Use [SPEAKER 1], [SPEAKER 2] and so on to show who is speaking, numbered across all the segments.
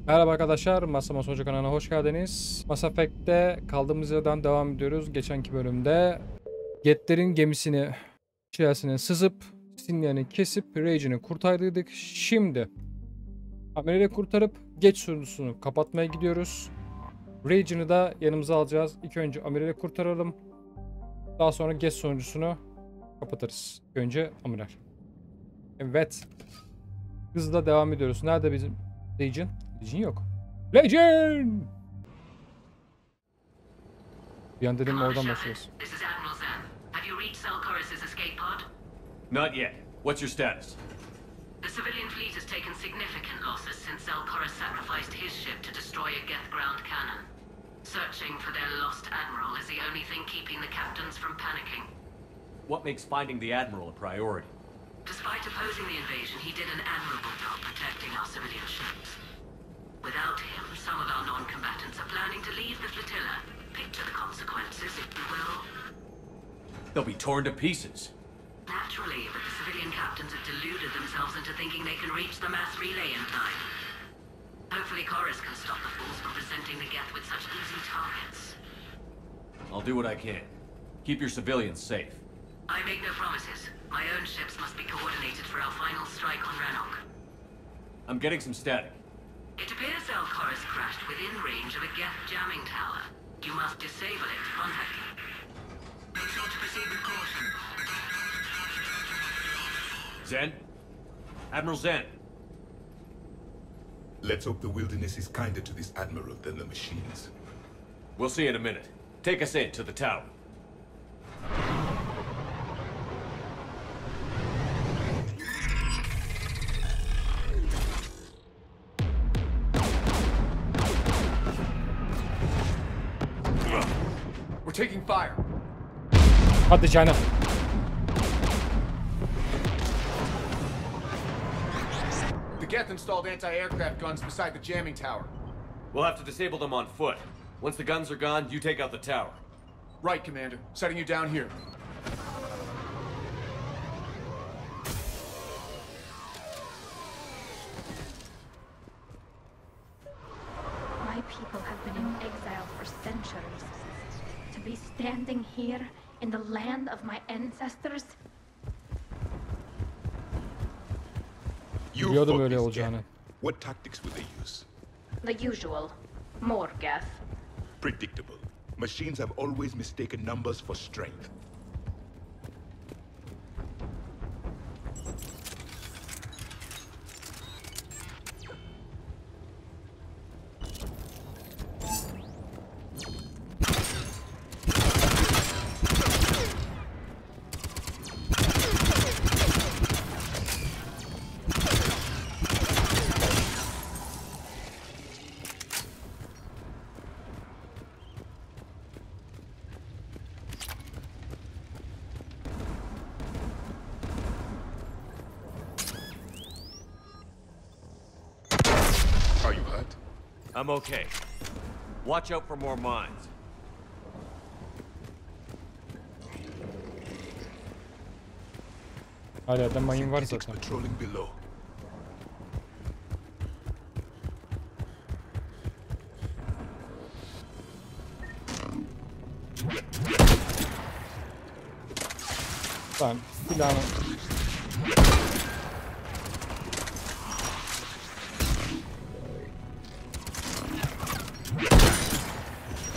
[SPEAKER 1] Merhaba arkadaşlar, Masa Hoca kanalına hoş geldiniz. Mass Effect'te kaldığımız yerden devam ediyoruz. Geçenki bölümde Getler'in gemisini içerisine sızıp sinyalini kesip Rage'ini kurtardıydık. Şimdi Amiral'i kurtarıp geç sorusunu kapatmaya gidiyoruz. Rage'ini da yanımıza alacağız. İlk önce Amiral'i kurtaralım. Daha sonra geç sonuncusunu kapatırız. İlk önce Amiral. Evet. Hızla devam ediyoruz. Nerede bizim Legion? Legion yok. Legion! Bir an dedim oradan başlıyoruz.
[SPEAKER 2] This is Admiral Zan. Have you reached Selchoris' escape pod?
[SPEAKER 3] Not yet. What's your status?
[SPEAKER 2] The civilian fleet has taken significant losses since Selchoris sacrificed his ship to destroy a Geth ground cannon. Searching for their lost admiral is the only thing keeping the captains from panicking.
[SPEAKER 3] What makes finding the Admiral a priority?
[SPEAKER 2] Despite opposing the invasion, he did an admirable job protecting our civilian ships. Without him, some of our non-combatants are planning to leave the flotilla. Picture the consequences, if you will.
[SPEAKER 3] They'll be torn to pieces.
[SPEAKER 2] Naturally, but the civilian captains have deluded themselves into thinking they can reach the mass relay in time. Hopefully Chorus can stop the fools from presenting the Geth with such easy targets.
[SPEAKER 3] I'll do what I can. Keep your civilians safe.
[SPEAKER 2] I make no promises. My own ships must be coordinated for our final strike on Rannoch.
[SPEAKER 3] I'm getting some static.
[SPEAKER 2] It appears Selchoris crashed within range of a Geth jamming tower. You must disable it to contact you. Make sure to proceed with caution.
[SPEAKER 3] Zen? Admiral Zen?
[SPEAKER 4] Let's hope the wilderness is kinder to this admiral than the machines.
[SPEAKER 3] We'll see in a minute. Take us in to the tower. We're taking fire.
[SPEAKER 1] Hadi canım.
[SPEAKER 5] The Geth installed anti-aircraft guns beside the jamming tower.
[SPEAKER 3] We'll have to disable them on foot. Once the guns are gone, you take out the tower.
[SPEAKER 5] Right, Commander. Setting you down here.
[SPEAKER 6] My people have been in exile for centuries. To be standing here in the land of my ancestors.
[SPEAKER 4] You
[SPEAKER 1] Biliyordum
[SPEAKER 4] fought
[SPEAKER 1] öyle
[SPEAKER 4] this
[SPEAKER 1] olacağını.
[SPEAKER 4] Geth. What tactics will they use?
[SPEAKER 6] The usual. More Geth.
[SPEAKER 4] Predictable. Machines have always mistaken numbers for strength. Are you hurt?
[SPEAKER 3] I'm okay. Watch out for more mines.
[SPEAKER 1] Hala da mayın var
[SPEAKER 4] Synthetics
[SPEAKER 1] zaten.
[SPEAKER 4] patrolling below.
[SPEAKER 1] Tamam. Silahını.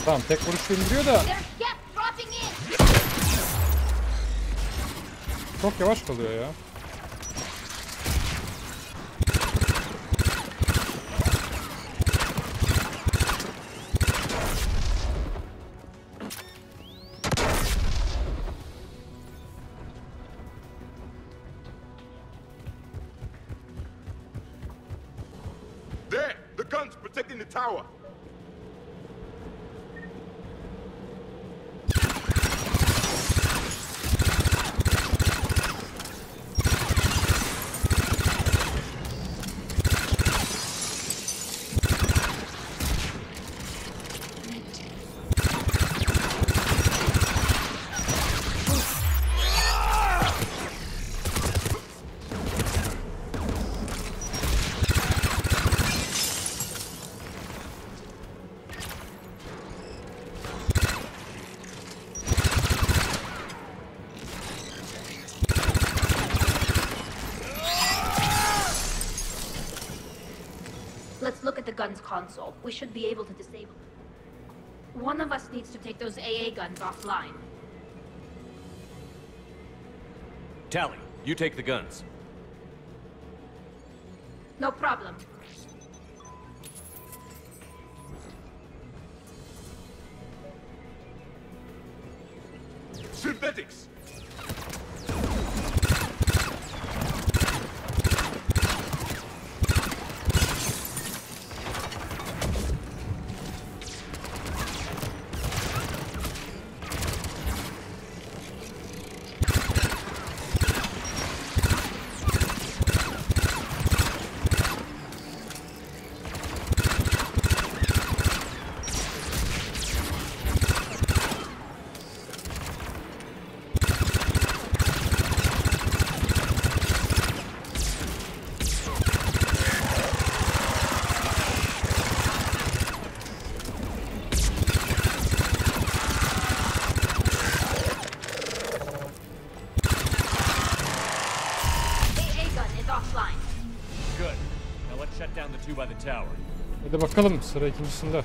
[SPEAKER 1] Tamam, tek vuruş indiriyor da
[SPEAKER 6] There's Geth dropping in!
[SPEAKER 1] çok yavaş kalıyor ya.
[SPEAKER 4] There! The guns protecting the tower!
[SPEAKER 6] Let's look at the gun's console. We should be able to disable it. One of us needs to take those AA guns offline.
[SPEAKER 3] Tally, you take the guns.
[SPEAKER 6] No problem.
[SPEAKER 4] Synthetics!
[SPEAKER 3] By the tower.
[SPEAKER 1] Hadi bakalım, sıra ikincisinde.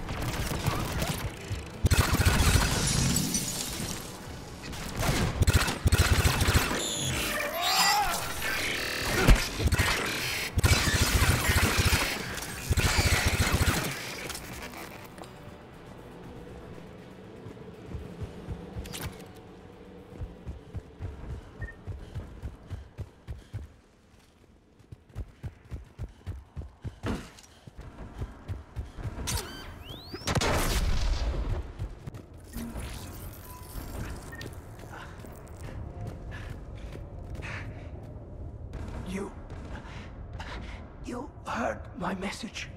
[SPEAKER 7] You heard my message.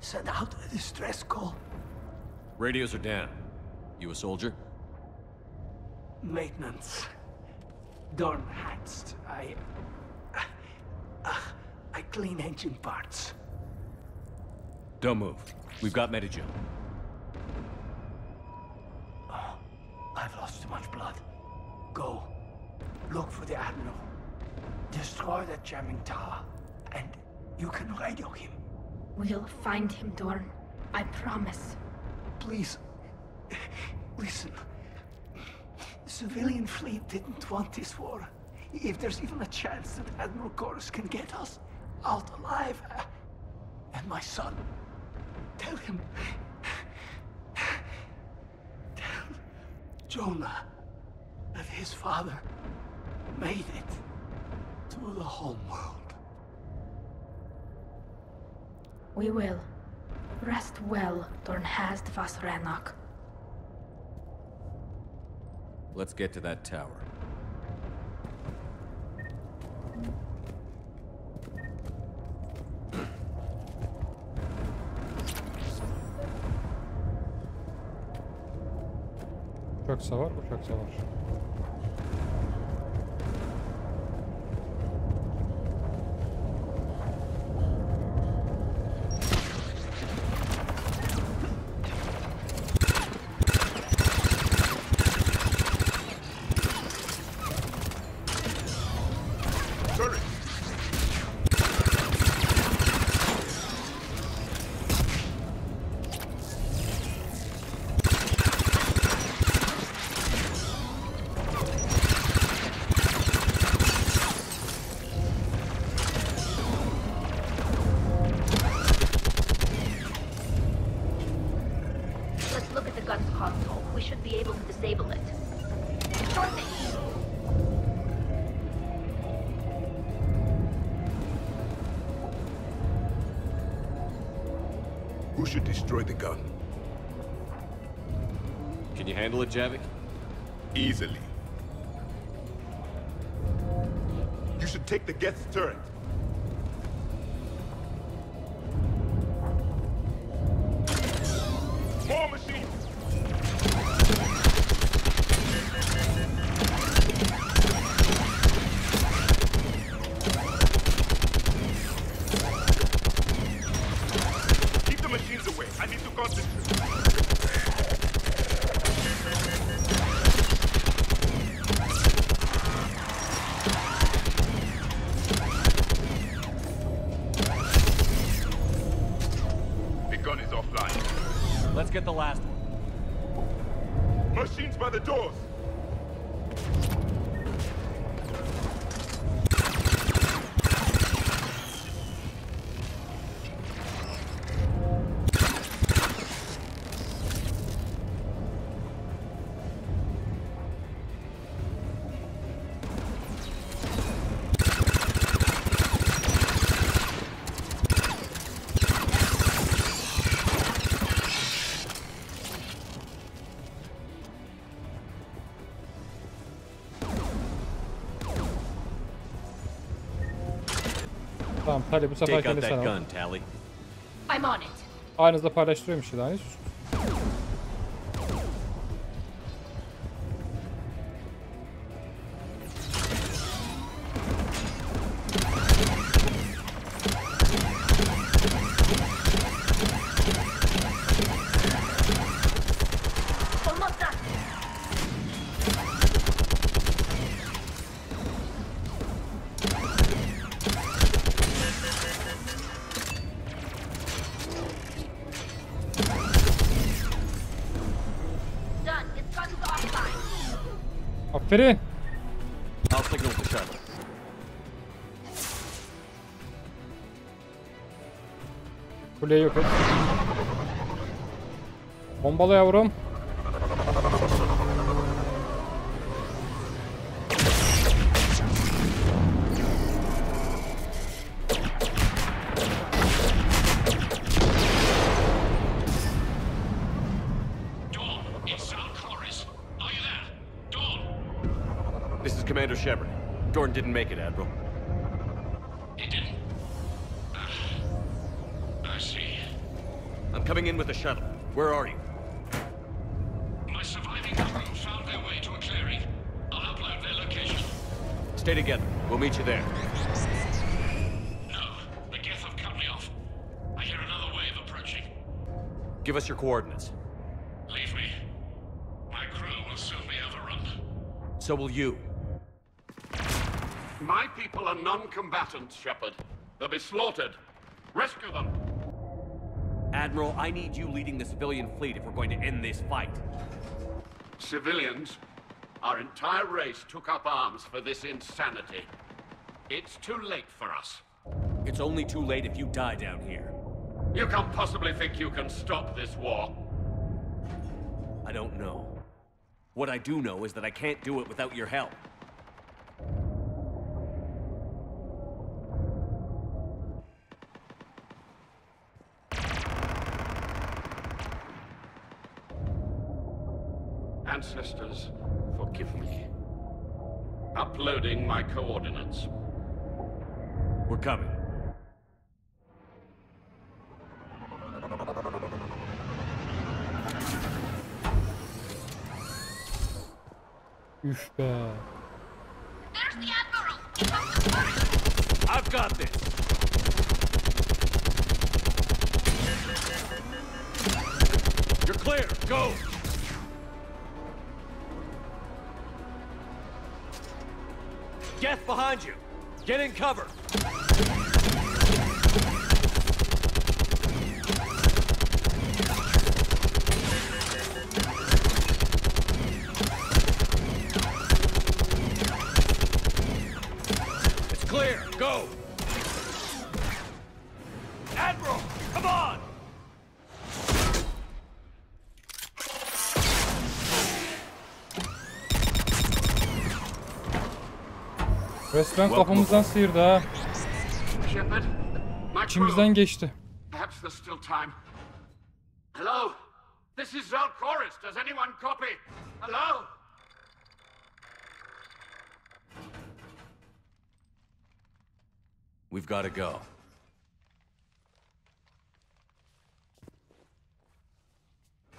[SPEAKER 7] Send out a distress call.
[SPEAKER 3] Radios are down. You a soldier?
[SPEAKER 7] Maintenance. Dorn hatched. I clean engine parts.
[SPEAKER 3] Don't move. We've got Medigen.
[SPEAKER 7] Oh, I've lost too much blood. Go. Look for the Admiral. Destroy that jamming tower, and you can radio him.
[SPEAKER 6] We'll find him, Dorn. I promise.
[SPEAKER 7] Please, listen. The civilian fleet didn't want this war. If there's even a chance that Admiral Chorus can get us out alive, and my son, tell him. Tell Jonah that his father made it to the home world.
[SPEAKER 6] We will. Rest well, Dornhast Vasranok.
[SPEAKER 3] Let's get to that tower.
[SPEAKER 1] Uçak savar, uçak savar.
[SPEAKER 4] Who should destroy the gun?
[SPEAKER 3] Can you handle it, Javik?
[SPEAKER 4] Easily. You should take the Geth's turret. More machines! Keep the machines away. I need to concentrate. offline.
[SPEAKER 3] Let's get the last one.
[SPEAKER 4] Machines by the doors.
[SPEAKER 1] Tamam hadi bu sefer
[SPEAKER 3] Take out
[SPEAKER 1] kendi
[SPEAKER 3] that
[SPEAKER 1] sana.
[SPEAKER 3] gun, Tally.
[SPEAKER 6] I'm on it.
[SPEAKER 1] Aynınızda paylaştırıyorum işte daha ne sus.
[SPEAKER 6] Almost done. Done. Its guns offline.
[SPEAKER 1] Aferin.
[SPEAKER 3] I'll signal the shuttle.
[SPEAKER 1] Kuleyi yok et. Bombala yavrum.
[SPEAKER 8] Dawn, it's South Chorus. Are you there? Dawn!
[SPEAKER 3] This is Commander Shepard. Jordan didn't make it, Admiral.
[SPEAKER 8] He didn't. I see.
[SPEAKER 3] I'm coming in with the shuttle. Where are you?
[SPEAKER 8] My surviving crew found their way to a clearing. I'll upload their location.
[SPEAKER 3] Stay together. We'll meet you there.
[SPEAKER 8] No, the Geth have cut me off. I hear another wave approaching.
[SPEAKER 3] Give us your coordinates.
[SPEAKER 8] Leave me. My crew will soon be overrun.
[SPEAKER 3] So will you.
[SPEAKER 9] My people are non-combatants, Shepard. They'll be slaughtered. Rescue them.
[SPEAKER 3] Admiral, I need you leading the civilian fleet if we're going to end this fight.
[SPEAKER 9] Civilians, our entire race took up arms for this insanity. It's too late for us.
[SPEAKER 3] It's only too late if you die down here.
[SPEAKER 9] You can't possibly think you can stop this war.
[SPEAKER 3] I don't know. What I do know is that I can't do it without your help.
[SPEAKER 9] Ancestors, forgive me. Uploading my coordinates.
[SPEAKER 3] We're coming.
[SPEAKER 1] Üf be.
[SPEAKER 6] There's the Admiral. He's on the turret.
[SPEAKER 3] I've got this. You're clear. Go. Geth behind you. Get in cover. It's clear. Go. Admiral, come on.
[SPEAKER 1] Resmen kafamızdan sıyırdı ha.
[SPEAKER 9] Shepard, my crew.
[SPEAKER 1] İçimizden geçti.
[SPEAKER 9] Perhaps there's still time. Hello? This is Zal Chorus. Does anyone copy? Hello?
[SPEAKER 3] We've got to go.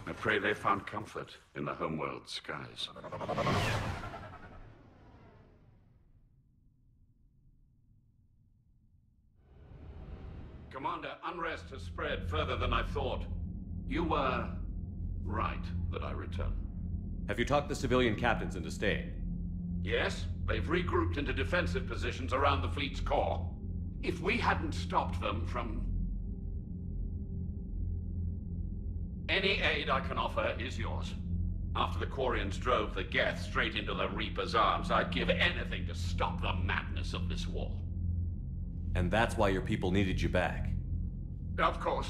[SPEAKER 9] I pray they found comfort in the homeworld skies. Commander, unrest has spread further than I thought. You were right that I return.
[SPEAKER 3] Have you talked the civilian captains into staying?
[SPEAKER 9] Yes, they've regrouped into defensive positions around the fleet's core. If we hadn't stopped them from... Any aid I can offer is yours. After the Quarians drove the Geth straight into the Reaper's arms, I'd give anything to stop the madness of this war.
[SPEAKER 3] And that's why your people needed you back.
[SPEAKER 9] Of course.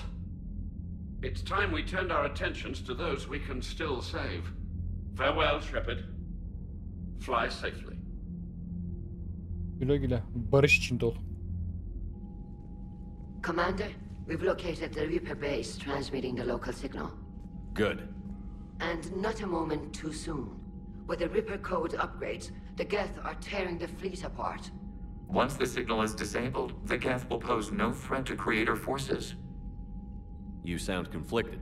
[SPEAKER 9] It's time we turned our attentions to those we can still save. Farewell, Shepard. Fly safely.
[SPEAKER 1] Güle güle. Barış içinde ol.
[SPEAKER 2] Commander, we've located the Reaper base transmitting the local signal.
[SPEAKER 3] Good.
[SPEAKER 2] And not a moment too soon. With the Reaper code upgrades, the Geth are tearing the fleet apart.
[SPEAKER 10] Once the signal is disabled, the Geth will pose no threat to Creator forces.
[SPEAKER 3] You sound conflicted.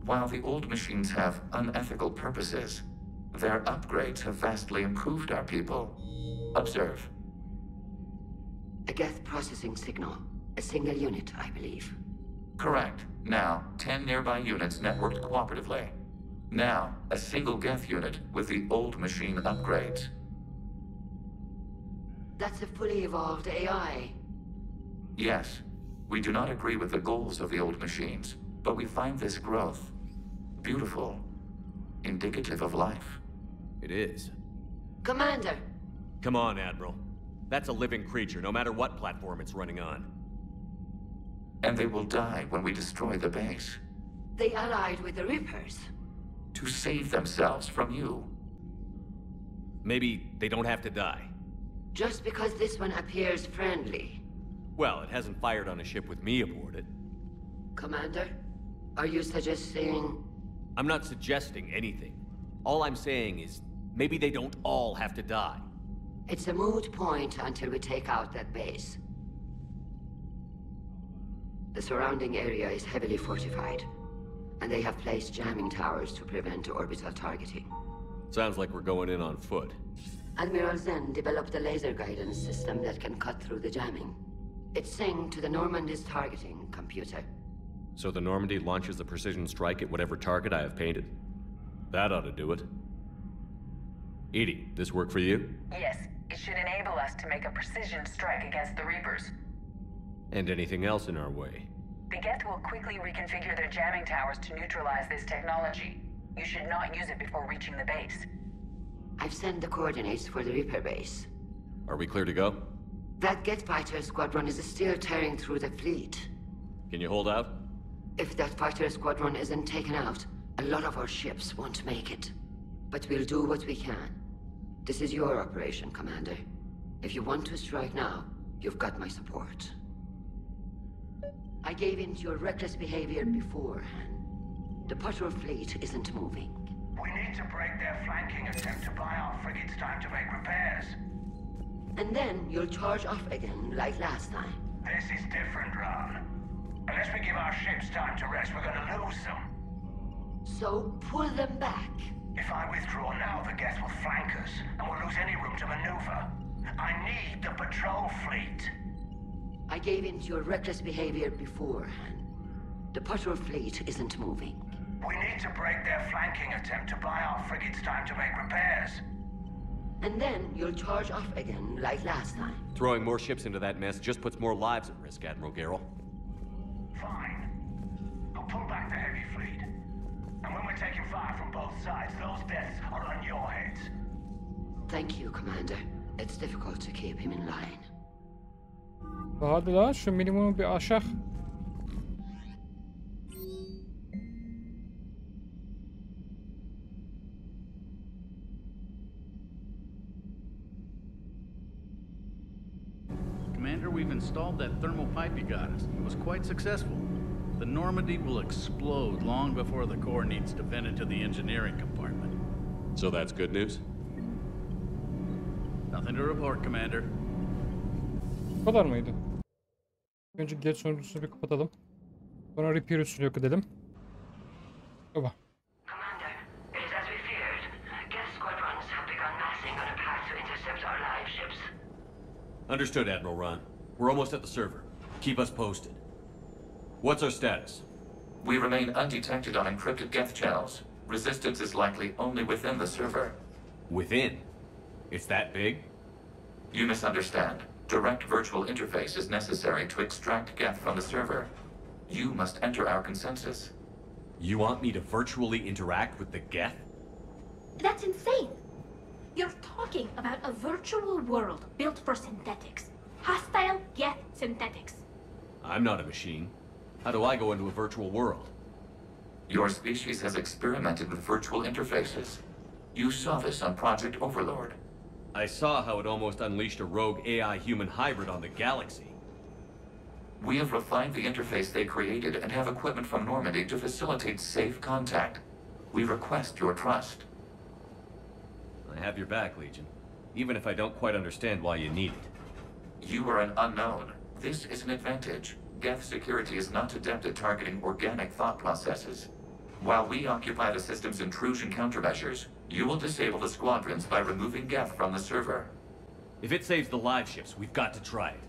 [SPEAKER 10] While the old machines have unethical purposes, their upgrades have vastly improved our people. Observe.
[SPEAKER 2] A Geth processing signal. A single unit, I believe.
[SPEAKER 10] Correct. Now, 10 nearby units networked cooperatively. Now, a single Geth unit with the old machine upgrades.
[SPEAKER 2] That's a fully evolved AI.
[SPEAKER 10] Yes, we do not agree with the goals of the old machines, but we find this growth beautiful, indicative of life.
[SPEAKER 3] It is.
[SPEAKER 2] Commander!
[SPEAKER 3] Come on, Admiral. That's a living creature, no matter what platform it's running on.
[SPEAKER 10] And they will die when we destroy the base.
[SPEAKER 2] They allied with the Reapers.
[SPEAKER 10] To save themselves from you.
[SPEAKER 3] Maybe they don't have to die.
[SPEAKER 2] Just because this one appears friendly.
[SPEAKER 3] Well, it hasn't fired on a ship with me aboard it.
[SPEAKER 2] Commander, are you suggesting...
[SPEAKER 3] I'm not suggesting anything. All I'm saying is, maybe they don't all have to die.
[SPEAKER 2] It's a moot point until we take out that base. The surrounding area is heavily fortified, and they have placed jamming towers to prevent orbital targeting.
[SPEAKER 3] Sounds like we're going in on foot.
[SPEAKER 2] Admiral Zen developed a laser guidance system that can cut through the jamming. It's synced to the Normandy's targeting computer.
[SPEAKER 3] So the Normandy launches a precision strike at whatever target I have painted? That ought to do it. Edie, this work for you?
[SPEAKER 11] Yes, it should enable us to make a precision strike against the Reapers.
[SPEAKER 3] And anything else in our way?
[SPEAKER 11] The Geth will quickly reconfigure their jamming towers to neutralize this technology. You should not use it before reaching the base.
[SPEAKER 2] I've sent the coordinates for the Reaper base.
[SPEAKER 3] Are we clear to go?
[SPEAKER 2] That Geth fighter squadron is still tearing through the fleet.
[SPEAKER 3] Can you hold out?
[SPEAKER 2] If that fighter squadron isn't taken out, a lot of our ships won't make it. But we'll do what we can. This is your operation, Commander. If you want to strike now, you've got my support. I gave in to your reckless behavior beforehand. The patrol fleet isn't moving.
[SPEAKER 8] We need to break their flanking attempt to buy our frigates time to make repairs.
[SPEAKER 2] And then you'll charge off again, like last time.
[SPEAKER 8] This is different, Ron. Unless we give our ships time to rest, we're gonna lose them.
[SPEAKER 2] So pull them back.
[SPEAKER 8] If I withdraw now, the Geth will flank us, and we'll lose any room to maneuver. I need the patrol fleet.
[SPEAKER 2] I gave in to your reckless behavior beforehand. The patrol fleet isn't moving.
[SPEAKER 8] We need to break their flanking attempt to buy our frigates time to make repairs.
[SPEAKER 2] And then you'll charge off again, like last time.
[SPEAKER 3] Throwing more ships into that mess just puts more lives at risk, Admiral Garrel.
[SPEAKER 8] Fine. I'll pull back the heavy fleet. And when we're taking fire from both sides, those deaths are on your heads.
[SPEAKER 2] Thank you, Commander. It's difficult to keep him in line.
[SPEAKER 1] Hadi lan şu minimumu bir aşağı.
[SPEAKER 12] Commander, we've installed that thermal pipe you got us. It was quite successful. The Normandy will explode long before the core needs to vent into the engineering compartment.
[SPEAKER 3] So that's good news?
[SPEAKER 12] Nothing to report, Commander.
[SPEAKER 1] Bu kadar mıydı? Önce geç sonuncusunu bir kapatalım. Sonra Reaper üstünü yok edelim. Oba.
[SPEAKER 2] Commander, it is as we feared. Geth squadrons have begun massing on a path to intercept our live ships.
[SPEAKER 3] Understood, Admiral Ron. We're almost at the server. Keep us posted. What's our status?
[SPEAKER 10] We remain undetected on encrypted Geth channels. Resistance is likely only within the server.
[SPEAKER 3] Within? It's that big?
[SPEAKER 10] You misunderstand. Direct virtual interface is necessary to extract Geth from the server. You must enter our consensus.
[SPEAKER 3] You want me to virtually interact with the Geth?
[SPEAKER 6] That's insane. You're talking about a virtual world built for synthetics. Hostile Geth synthetics.
[SPEAKER 3] I'm not a machine. How do I go into a virtual world?
[SPEAKER 10] Your species has experimented with virtual interfaces. You saw this on Project Overlord.
[SPEAKER 3] I saw how it almost unleashed a rogue AI-human hybrid on the galaxy.
[SPEAKER 10] We have refined the interface they created and have equipment from Normandy to facilitate safe contact. We request your trust.
[SPEAKER 3] I have your back, Legion. Even if I don't quite understand why you need it.
[SPEAKER 10] You are an unknown. This is an advantage. Geth security is not adept at targeting organic thought processes. While we occupy the system's intrusion countermeasures, you will disable the squadrons by removing Geth from the server.
[SPEAKER 3] If it saves the live ships, we've got to try it.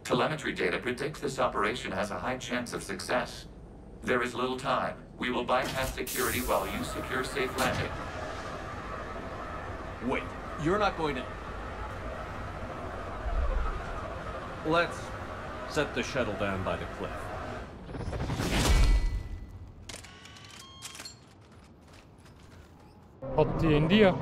[SPEAKER 10] Telemetry data predicts this operation has a high chance of success. There is little time. We will bypass security while you secure safe landing.
[SPEAKER 3] Wait, you're not going to... Let's set the shuttle down by the cliff.
[SPEAKER 1] Attı indi ya.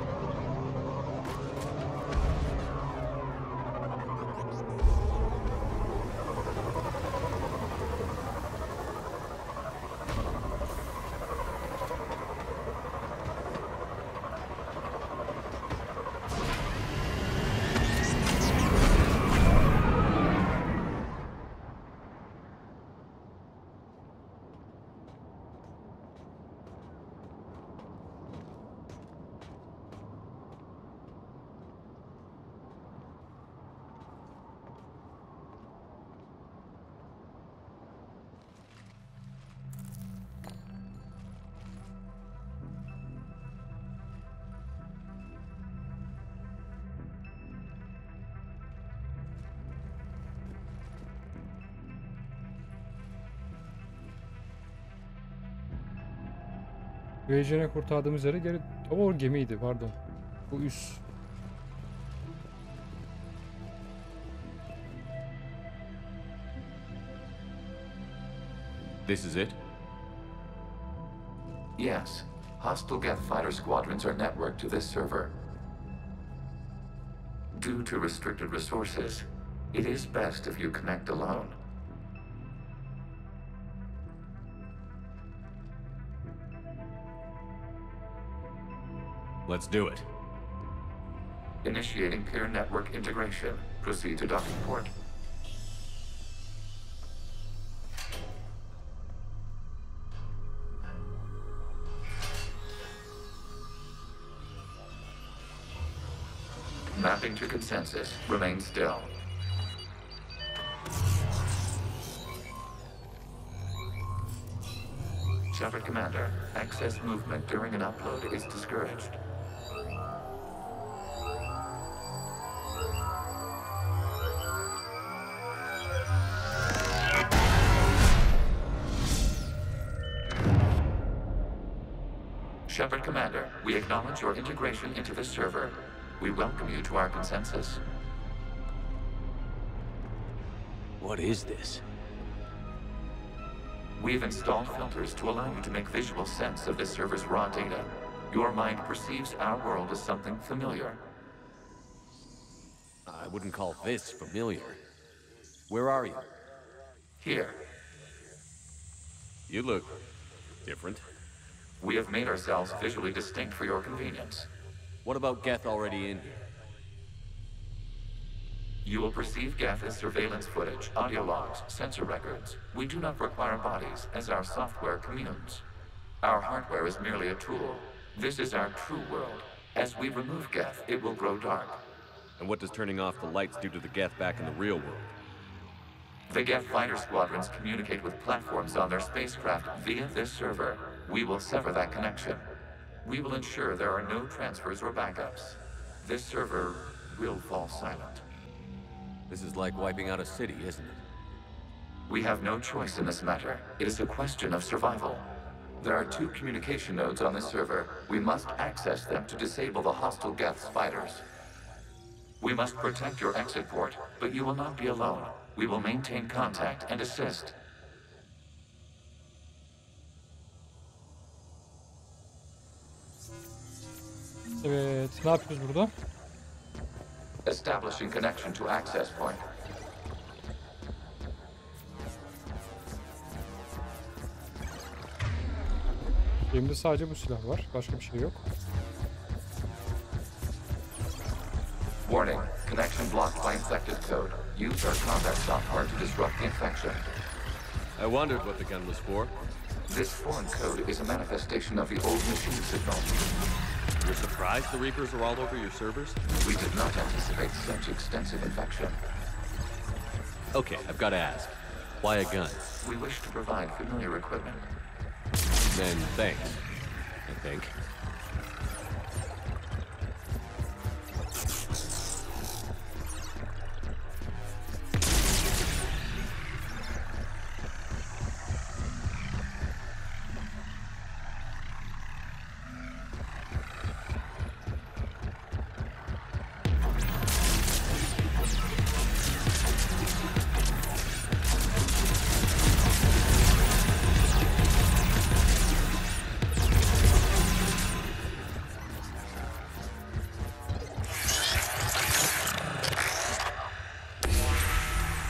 [SPEAKER 1] Region'e kurtardığımız yere geri... Ama o gemiydi, pardon. Bu üs.
[SPEAKER 3] This is it?
[SPEAKER 10] Yes. Hostile Geth fighter squadrons are networked to this server. Due to restricted resources, it is best if you connect alone.
[SPEAKER 3] Let's do it.
[SPEAKER 10] Initiating peer network integration. Proceed to docking port. Mapping to consensus. Remain still. Shepard Commander, access movement during an upload is discouraged. Shepard Commander, we acknowledge your integration into the server. We welcome you to our consensus.
[SPEAKER 3] What is this?
[SPEAKER 10] We've installed filters to allow you to make visual sense of this server's raw data. Your mind perceives our world as something familiar.
[SPEAKER 3] I wouldn't call this familiar. Where are you?
[SPEAKER 10] Here.
[SPEAKER 3] You look different.
[SPEAKER 10] We have made ourselves visually distinct for your convenience.
[SPEAKER 3] What about Geth already in here?
[SPEAKER 10] You will perceive Geth as surveillance footage, audio logs, sensor records. We do not require bodies, as our software communes. Our hardware is merely a tool. This is our true world. As we remove Geth, it will grow dark.
[SPEAKER 3] And what does turning off the lights do to the Geth back in the real world?
[SPEAKER 10] The Geth fighter squadrons communicate with platforms on their spacecraft via this server. We will sever that connection. We will ensure there are no transfers or backups. This server will fall silent.
[SPEAKER 3] This is like wiping out a city, isn't it?
[SPEAKER 10] We have no choice in this matter. It is a question of survival. There are 2 communication nodes on this server. We must access them to disable the hostile Geth's fighters. We must protect your exit port, but you will not be alone. We will maintain contact and assist.
[SPEAKER 1] Evet, ne yapıyoruz burada?
[SPEAKER 10] Establishing connection to access point.
[SPEAKER 1] Elimde sadece bu silah var. Başka bir şey yok.
[SPEAKER 10] Warning, connection blocked by infected code. Use our combat software to disrupt the infection.
[SPEAKER 3] I wondered what the gun was for.
[SPEAKER 10] This foreign code is a manifestation of the old machine signal.
[SPEAKER 3] You're surprised the Reapers are all over your servers?
[SPEAKER 10] We did not anticipate such extensive infection.
[SPEAKER 3] Okay, I've got to ask. Why a gun?
[SPEAKER 10] We wish to provide familiar equipment.
[SPEAKER 3] Then thanks, I think.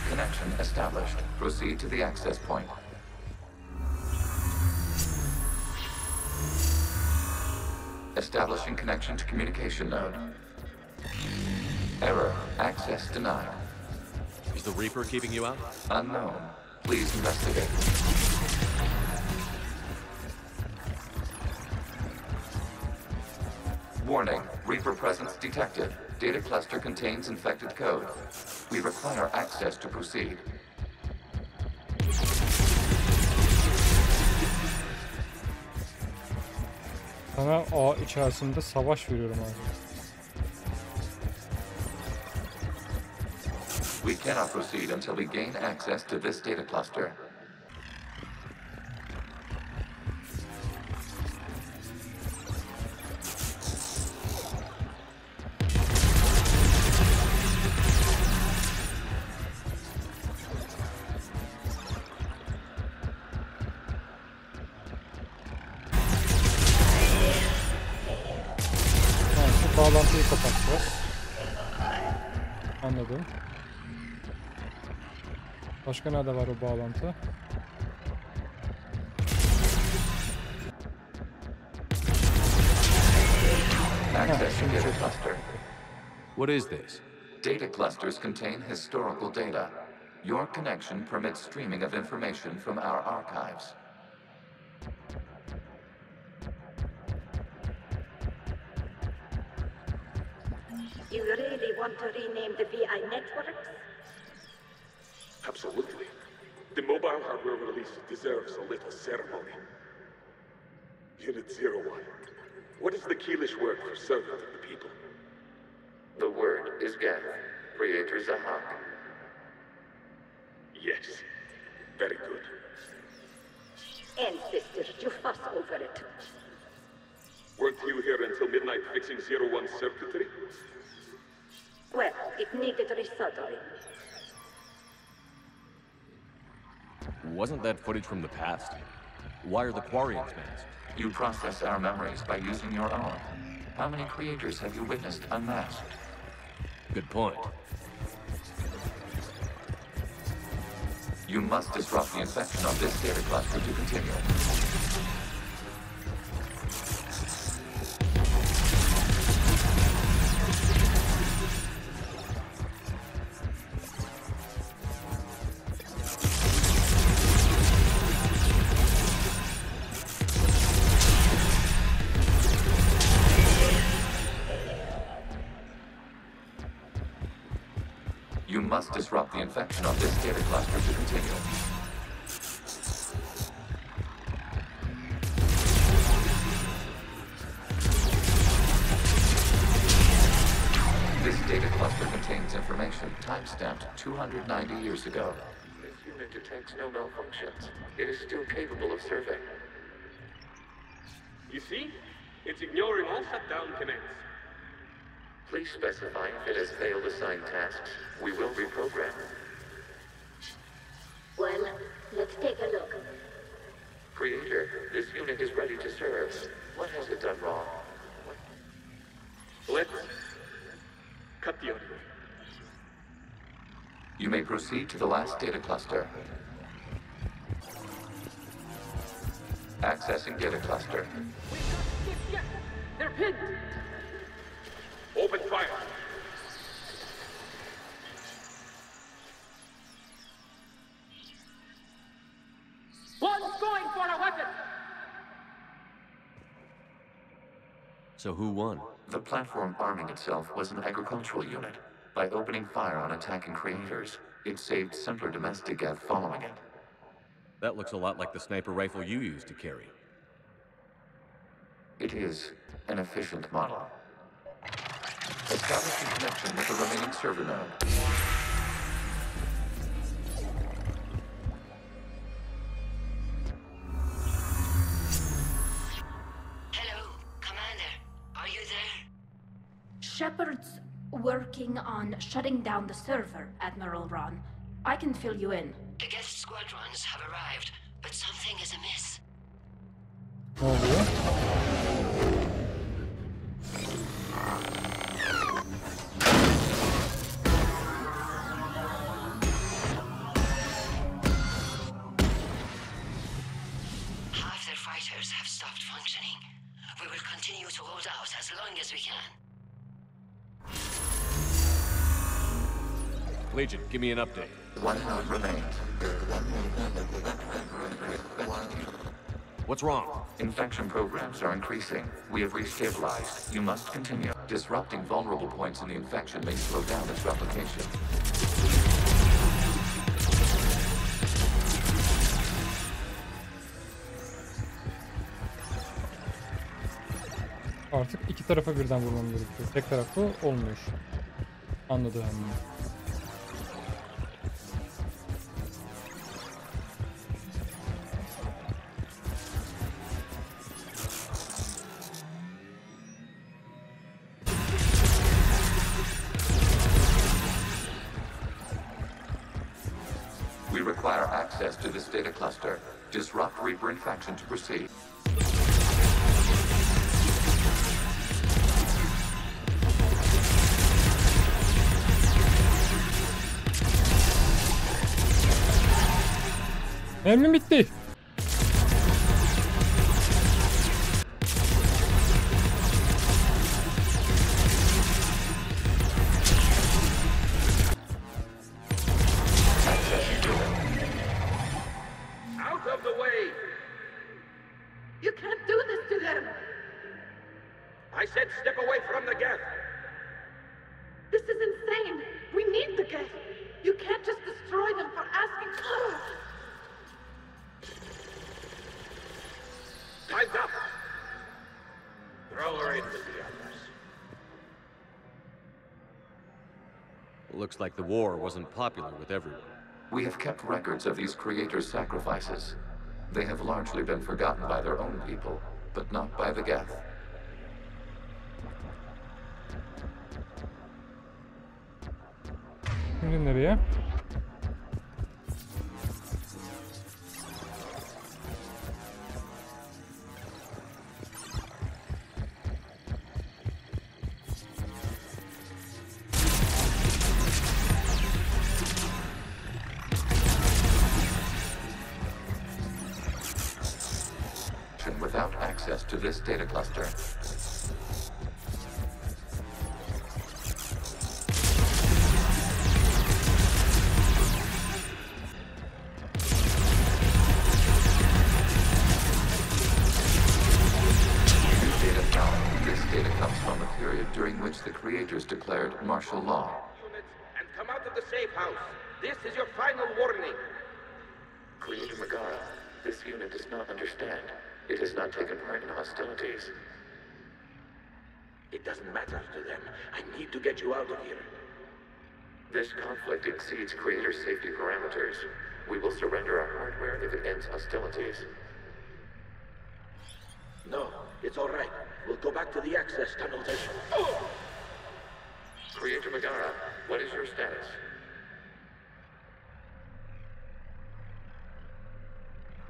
[SPEAKER 10] Connection established. Proceed to the access point. Establishing connection to communication node. Error. Access denied.
[SPEAKER 3] Is the Reaper keeping you out?
[SPEAKER 10] Unknown. Please investigate. Warning. Reaper presence detected. Data cluster contains infected code. We require access to proceed.
[SPEAKER 1] Sana ağ içerisinde savaş veriyorum abi.
[SPEAKER 10] We cannot proceed until we gain access to this data cluster.
[SPEAKER 1] Bağlantıyı kapatacağız. Anladım. Başka nerede var o bağlantı?
[SPEAKER 10] Access to data cluster.
[SPEAKER 3] What is this?
[SPEAKER 10] Data clusters contain historical data. Your connection permits streaming of information from our archives.
[SPEAKER 13] You really want to rename the VI networks?
[SPEAKER 14] Absolutely. The mobile hardware release deserves a little ceremony. Unit 01. What is the Keelish word for servant of the people?
[SPEAKER 10] The word is Geth, Creator Zahak.
[SPEAKER 14] Yes. Very good.
[SPEAKER 13] Ancestors, you fuss over it.
[SPEAKER 14] Weren't you here until midnight fixing 01's circuitry?
[SPEAKER 13] Well, it needed resoldering.
[SPEAKER 3] Wasn't that footage from the past? Why are the Quarians masked?
[SPEAKER 10] You process our memories by using your own. How many creators have you witnessed unmasked?
[SPEAKER 3] Good point.
[SPEAKER 10] You must disrupt the infection of this data cluster to continue. You must disrupt the infection of this data cluster to continue. This data cluster contains information timestamped 290 years ago. This unit detects no malfunctions. It is still capable of serving.
[SPEAKER 14] You see? It's ignoring all shutdown commands.
[SPEAKER 10] Please specify if it has failed assigned tasks. We will reprogram.
[SPEAKER 13] Well, let's take a look.
[SPEAKER 10] Creator, this unit is ready to serve. What has it done wrong? may proceed to the last data cluster. Accessing data cluster.
[SPEAKER 14] They're pinned! Open fire! One's going for a weapon!
[SPEAKER 3] So who won?
[SPEAKER 10] The platform arming itself was an agricultural unit. By opening fire on attacking creators, it saved simpler domestic geth following it.
[SPEAKER 3] That looks a lot like the sniper rifle you used to carry.
[SPEAKER 10] It is an efficient model. Establishing connection with the remaining server node.
[SPEAKER 2] Hello, Commander. Are you there?
[SPEAKER 6] Shepard's working on shutting down the server, Admiral Ron. I can fill you in.
[SPEAKER 2] The guest squadrons have arrived, but something is amiss.
[SPEAKER 1] Ne oluyor?
[SPEAKER 2] Half their fighters have stopped functioning. We will continue to hold out as long as we can.
[SPEAKER 3] Legion, give me an update.
[SPEAKER 10] One node remains.
[SPEAKER 3] What's wrong?
[SPEAKER 10] Infection programs are increasing. We have restabilized. You must continue. Disrupting vulnerable points in the infection may slow down its replication.
[SPEAKER 1] Artık iki tarafa birden vurmam gerekiyor. Tek taraflı olmuyor. Anladım.
[SPEAKER 10] We require access to this data cluster. Disrupt Reaper'In faction to proceed.
[SPEAKER 1] Mermim bitti.
[SPEAKER 14] Out of the way!
[SPEAKER 6] You can't do this to them!
[SPEAKER 14] I said step away from the geth!
[SPEAKER 6] This is insane! We need the geth! You can't just destroy them for asking for it!
[SPEAKER 14] Time's up! Throw her in with the others.
[SPEAKER 3] Looks like the war wasn't popular with everyone.
[SPEAKER 10] We have kept records of these creators' sacrifices. They have largely been forgotten by their own people, but not by the geth.
[SPEAKER 1] Şimdi nereye?
[SPEAKER 10] Without access to this data cluster. This data comes from a period during which the creators declared martial law.
[SPEAKER 14] Units, and come out of the safe house. This is your final warning.
[SPEAKER 10] Creator Megara, this unit does not understand. It has not taken part in hostilities.
[SPEAKER 14] It doesn't matter to them. I need to get you out of here.
[SPEAKER 10] This conflict exceeds Creator's safety parameters. We will surrender our hardware if it ends hostilities.
[SPEAKER 14] No, it's all right. We'll go back to the access tunnels and... Oh!
[SPEAKER 10] Creator Megara, what is your status?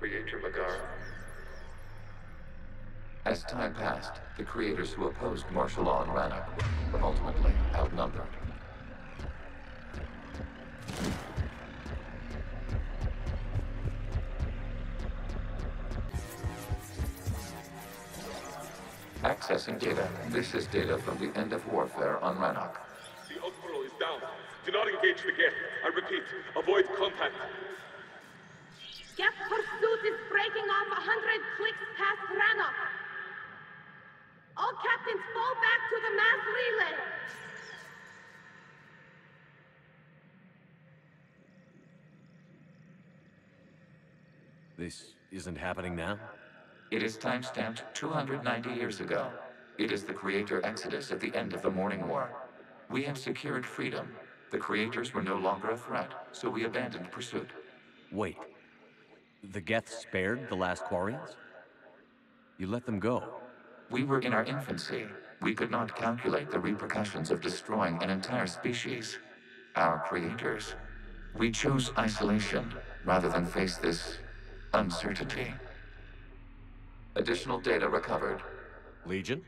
[SPEAKER 10] Creator Megara. As time passed, the creators who opposed martial law in Rannoch were ultimately outnumbered. Accessing data. This is data from the end of warfare on Rannoch.
[SPEAKER 14] The Outpost is down. Do not engage the gate. I repeat, avoid contact.
[SPEAKER 6] Geth pursuit is breaking off 100 clicks past Rannoch. All captains fall back to the mass relay.
[SPEAKER 3] This isn't happening now?
[SPEAKER 10] It is time-stamped 290 years ago. It is the Creator Exodus at the end of the Morning War. We had secured freedom. The Creators were no longer a threat, so we abandoned pursuit.
[SPEAKER 3] Wait. The Geth spared the last Quarians? You let them go?
[SPEAKER 10] We were in our infancy. We could not calculate the repercussions of destroying an entire species. Our creators. We chose isolation rather than face this uncertainty. Additional data recovered.
[SPEAKER 3] Legion?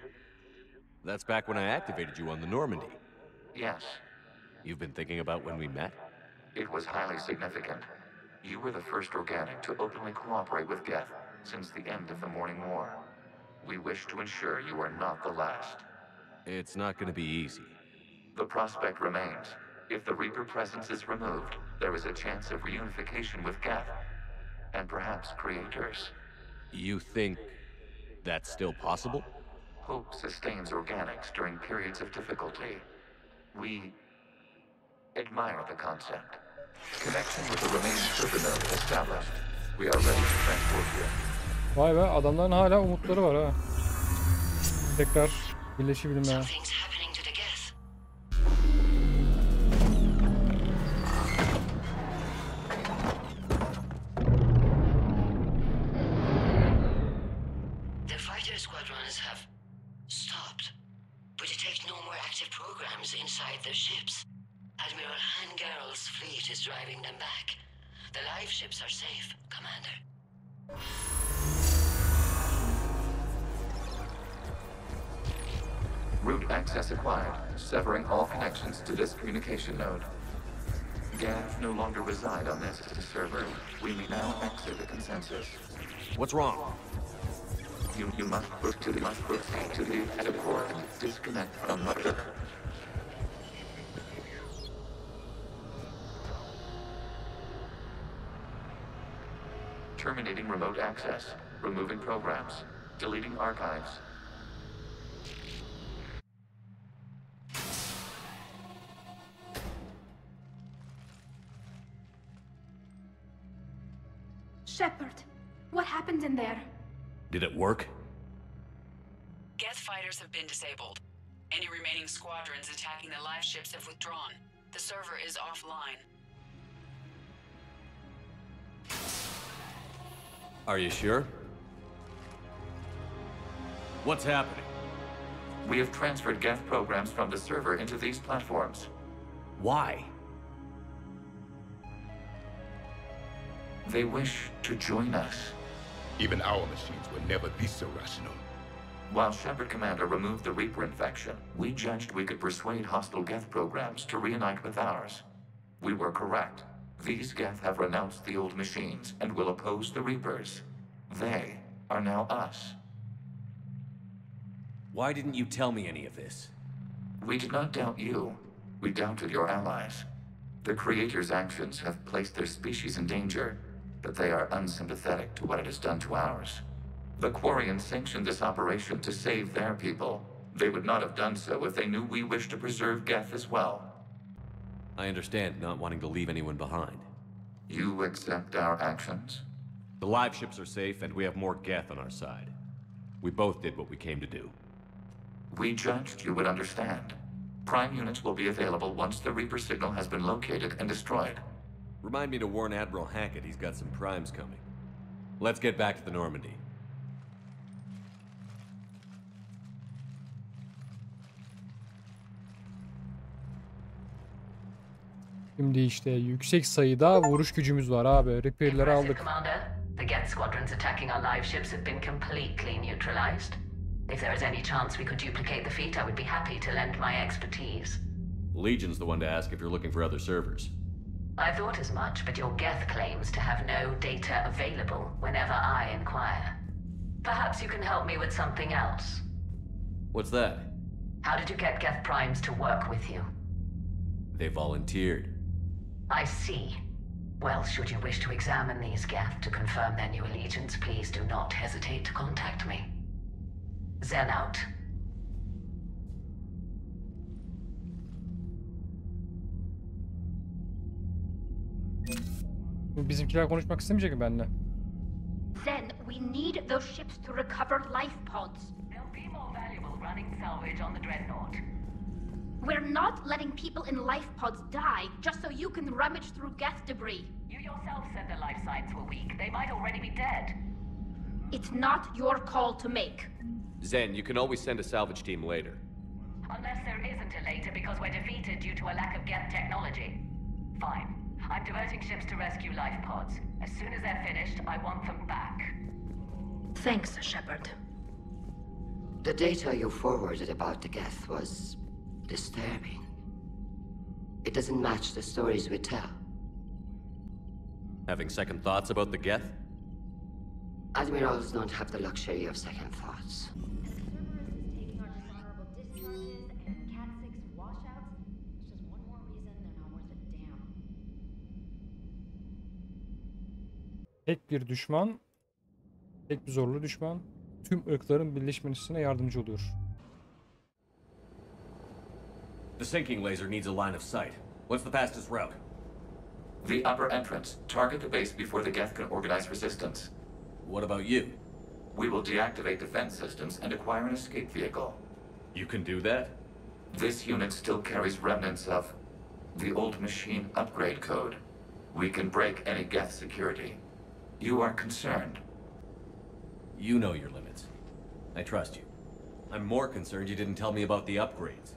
[SPEAKER 3] That's back when I activated you on the Normandy.
[SPEAKER 10] Yes.
[SPEAKER 3] You've been thinking about when we met?
[SPEAKER 10] It was highly significant. You were the first organic to openly cooperate with Geth since the end of the Morning War. We wish to ensure you are not the last.
[SPEAKER 3] It's not going to be easy.
[SPEAKER 10] The prospect remains. If the Reaper presence is removed, there is a chance of reunification with Geth. And perhaps creators.
[SPEAKER 3] You think that's still possible?
[SPEAKER 10] Hope sustains organics during periods of difficulty. We admire the concept. Connection with the remaining server node established. We are ready to transport you.
[SPEAKER 1] Vay be, adamların hala umutları var ha. Tekrar birleşebilme.
[SPEAKER 2] The fighter squadrons have stopped, but detect no more active programs inside their ships. Admiral Hangarl's fleet is driving them back. The live ships are safe, Commander.
[SPEAKER 10] Route access acquired, severing all connections to this communication node. Geth no longer reside on this server. We may now exit the consensus.
[SPEAKER 3] What's wrong?
[SPEAKER 10] You must proceed to the edit port and disconnect from mother. Terminating remote access. Removing programs. Deleting archives.
[SPEAKER 6] Shepard, what happened in there?
[SPEAKER 3] Did it work?
[SPEAKER 11] Geth fighters have been disabled. Any remaining squadrons attacking the live ships have withdrawn. The server is offline.
[SPEAKER 3] Are you sure? What's happening?
[SPEAKER 10] We have transferred Geth programs from the server into these platforms.
[SPEAKER 3] Why?
[SPEAKER 10] They wish to join us.
[SPEAKER 4] Even our machines were never this irrational.
[SPEAKER 10] While Shepard Commander removed the Reaper infection, we judged we could persuade hostile Geth programs to reunite with ours. We were correct. These Geth have renounced the old machines and will oppose the Reapers. They are now us.
[SPEAKER 3] Why didn't you tell me any of this?
[SPEAKER 10] We did not doubt you. We doubted your allies. The Creator's actions have placed their species in danger, but they are unsympathetic to what it has done to ours. The Quarians sanctioned this operation to save their people. They would not have done so if they knew we wished to preserve Geth as well.
[SPEAKER 3] I understand not wanting to leave anyone behind.
[SPEAKER 10] You accept our actions?
[SPEAKER 3] The live ships are safe, and we have more Geth on our side. We both did what we came to do.
[SPEAKER 10] We judged you would understand. Prime units will be available once the Reaper signal has been located and destroyed.
[SPEAKER 3] Remind me to warn Admiral Hackett he's got some primes coming. Let's get back to the Normandy.
[SPEAKER 1] Şimdi işte yüksek sayıda vuruş gücümüz var abi. Repair'leri aldık.
[SPEAKER 2] Commander, the Geth squadrons attacking our live ships have been completely neutralized. If there is any chance we could duplicate the feat, I would be happy to lend my expertise.
[SPEAKER 3] Legion's the one to ask if you're looking for other servers.
[SPEAKER 2] I thought as much, but your Geth claims to have no data available whenever I inquire. Perhaps you can help me with something else.
[SPEAKER 3] What's that?
[SPEAKER 2] How did you get Geth Primes to work with you?
[SPEAKER 3] They volunteered.
[SPEAKER 2] I see. Well, should you wish to examine these Geth to confirm their new allegiance, please do not hesitate to contact me. Zen out.
[SPEAKER 1] Bizimkiler konuşmak istemeyecek mi benimle?
[SPEAKER 6] Zen, we need those ships to recover life pods.
[SPEAKER 2] They'll be more valuable running salvage on the Dreadnought.
[SPEAKER 6] We're not letting people in life pods die just so you can rummage through Geth debris.
[SPEAKER 2] You yourself said their life signs were weak. They might already be dead.
[SPEAKER 6] It's not your call to make.
[SPEAKER 3] Zen, you can always send a salvage team later.
[SPEAKER 2] Unless there isn't a later because we're defeated due to a lack of Geth technology. Fine. I'm diverting ships to rescue life pods. As soon as they're finished, I want them back.
[SPEAKER 6] Thanks, Shepard.
[SPEAKER 13] The data you forwarded about the Geth was disturbing. It doesn't match the stories we tell.
[SPEAKER 3] Having second thoughts about the Geth?
[SPEAKER 13] Admirals don't have the luxury of second thoughts.
[SPEAKER 1] Tek bir düşman, tek bir zorlu düşman, tüm ırkların birleşmesine yardımcı oluyor.
[SPEAKER 3] The sinking laser needs a line of sight. What's the fastest route?
[SPEAKER 10] The upper entrance. Target the base before the Geth can organize resistance.
[SPEAKER 3] What about you?
[SPEAKER 10] We will deactivate defense systems and acquire an escape vehicle.
[SPEAKER 3] You can do that?
[SPEAKER 10] This unit still carries remnants of the old machine upgrade code. We can break any Geth security. You are concerned.
[SPEAKER 3] You know your limits. I trust you. I'm more concerned you didn't tell me about the upgrades.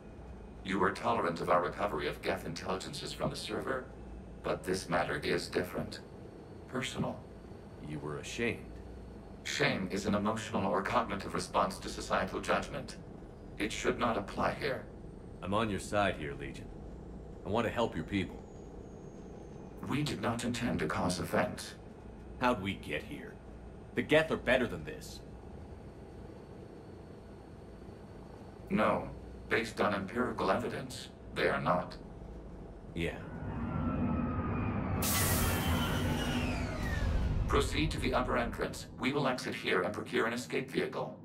[SPEAKER 10] You were tolerant of our recovery of Geth intelligences from the server, but this matter is different. Personal.
[SPEAKER 3] You were ashamed.
[SPEAKER 10] Shame is an emotional or cognitive response to societal judgment. It should not apply here.
[SPEAKER 3] I'm on your side here, Legion. I want to help your people.
[SPEAKER 10] We did not intend to cause offense.
[SPEAKER 3] How'd we get here? The Geth are better than this.
[SPEAKER 10] No. Based on empirical evidence, they are not.
[SPEAKER 3] Yeah.
[SPEAKER 10] Proceed to the upper entrance. We will exit here and procure an escape vehicle.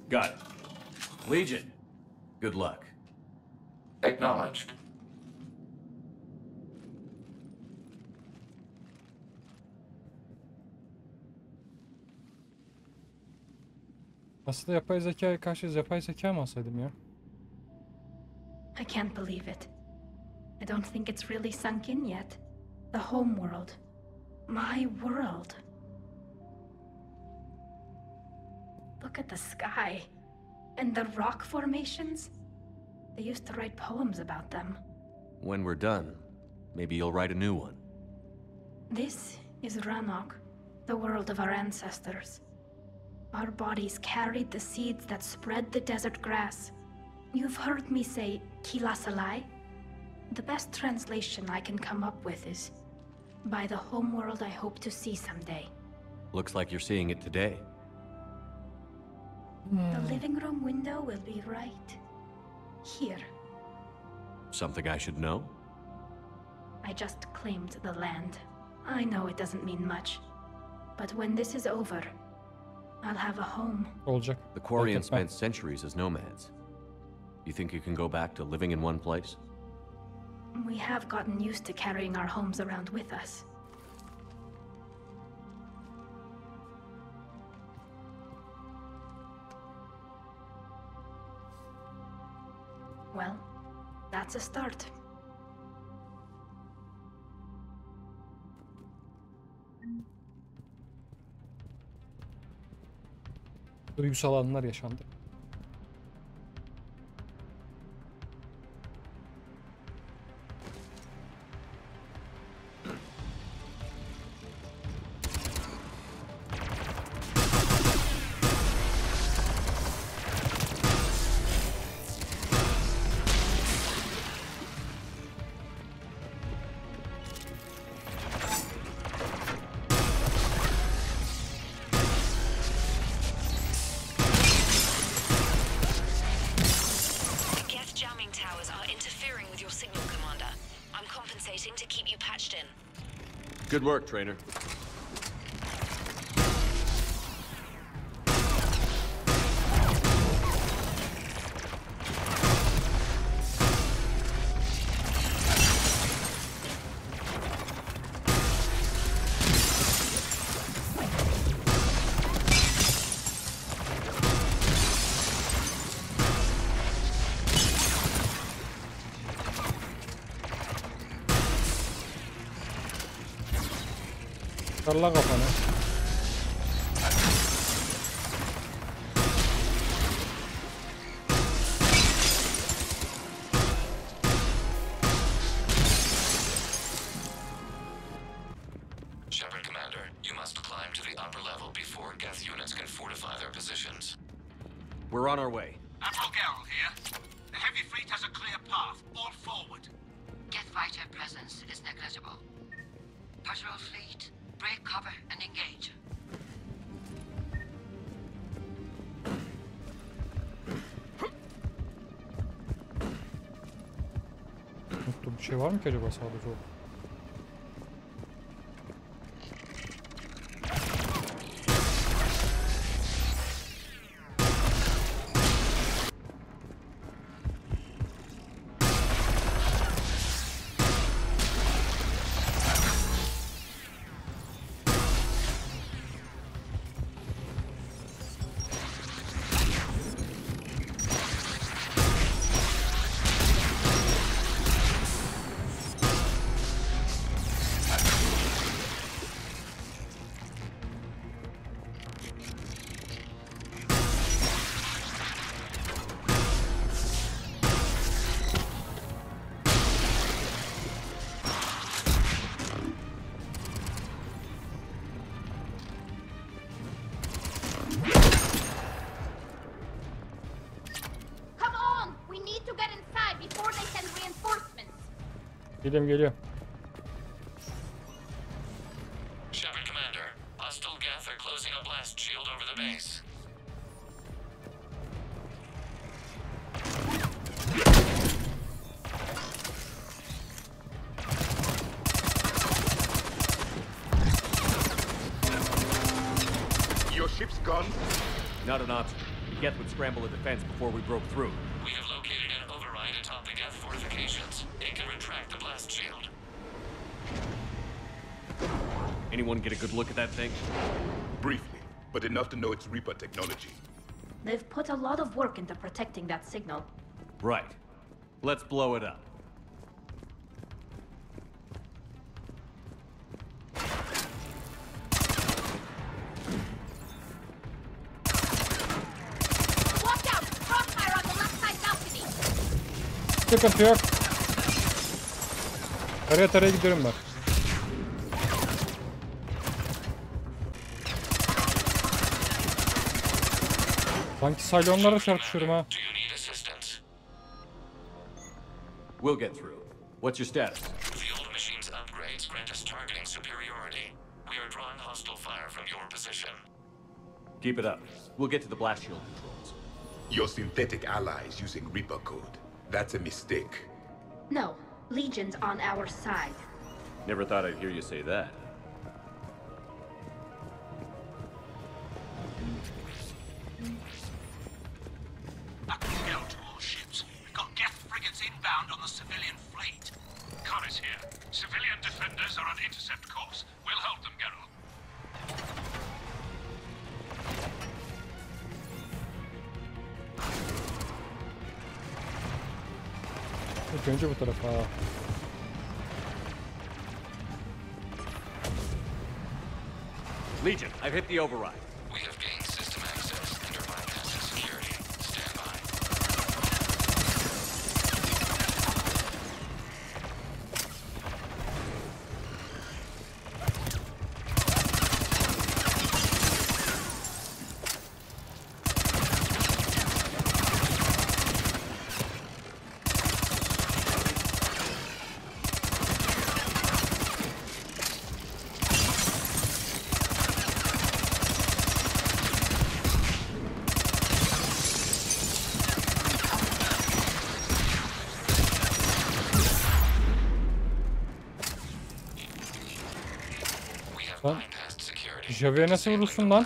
[SPEAKER 3] Got it. Legion, good luck.
[SPEAKER 10] Acknowledged.
[SPEAKER 1] Aslında yapay zekaya karşı yapay zeka mı alsaydım ya?
[SPEAKER 6] I can't believe it. I don't think it's really sunk in yet. The home world. My world. Look at the sky. And the rock formations. They used to write poems about them.
[SPEAKER 3] When we're done, maybe you'll write a new one.
[SPEAKER 6] This is Ranok, the world of our ancestors. Our bodies carried the seeds that spread the desert grass. You've heard me say, Kilasalai? The best translation I can come up with is, by the homeworld I hope to see someday.
[SPEAKER 3] Looks like you're seeing it today.
[SPEAKER 6] The living room window will be right here.
[SPEAKER 3] Something I should know?
[SPEAKER 6] I just claimed the land. I know it doesn't mean much. But when this is over, I'll have a home.
[SPEAKER 1] Olacak.
[SPEAKER 3] The Quarians spent centuries as nomads. You think you can go back to living in one place?
[SPEAKER 6] We have gotten used to carrying our homes around with us. Well, that's a start.
[SPEAKER 1] Duygusal anlar yaşandı.
[SPEAKER 11] updating to keep you patched in.
[SPEAKER 3] Good work, trainer.
[SPEAKER 1] Salla kafanı.
[SPEAKER 10] Shepard Commander, you must climb to the upper level before Geth units can fortify their positions.
[SPEAKER 3] We're on our way.
[SPEAKER 8] Admiral Gerald here. The heavy fleet has a clear path. All forward.
[SPEAKER 13] Geth fighter presence is negligible. Patrol fleet, break cover and engage.
[SPEAKER 1] Mutlu bir şey var mı ki acaba sadece o? Geliyorum.
[SPEAKER 10] Shepard Commander, hostile Geth are closing a blast shield over the base.
[SPEAKER 4] Your ship's gone?
[SPEAKER 3] Not an option. The Geth would scramble a defense before we broke through.
[SPEAKER 10] We have located an override atop the Geth fortifications. It can retract the blast shield.
[SPEAKER 3] Anyone get a good look at that thing?
[SPEAKER 4] Briefly, but enough to know it's Reaper technology.
[SPEAKER 6] They've put a lot of work into protecting that signal.
[SPEAKER 3] Right. Let's blow it up.
[SPEAKER 6] Watch out! Crossfire on the left side balcony!
[SPEAKER 1] Sıkıntı yok. Taraya gidiyorum ben. Sanki salyonlarla çarpışıyorum ha.
[SPEAKER 3] We'll get through. What's your status?
[SPEAKER 10] The old machine's upgrades grant us targeting superiority. We are drawing hostile fire from your position.
[SPEAKER 3] Keep it up. We'll get to the blast shield controls.
[SPEAKER 4] Your synthetic allies using Reaper code. That's a mistake.
[SPEAKER 6] No, Legion's on our side.
[SPEAKER 3] Never thought I'd hear you say that.
[SPEAKER 8] Go to all ships. We've got Geth frigates inbound on the civilian fleet.
[SPEAKER 14] Connor's here. Civilian defenders are on intercept course. We'll hold them, Geralt.
[SPEAKER 1] İlk önce bu tarafa.
[SPEAKER 3] Legion, I've hit the override.
[SPEAKER 10] We have gained system access and are bypassing security. Stand by.
[SPEAKER 1] Lan. Javier nasıl vurursun lan?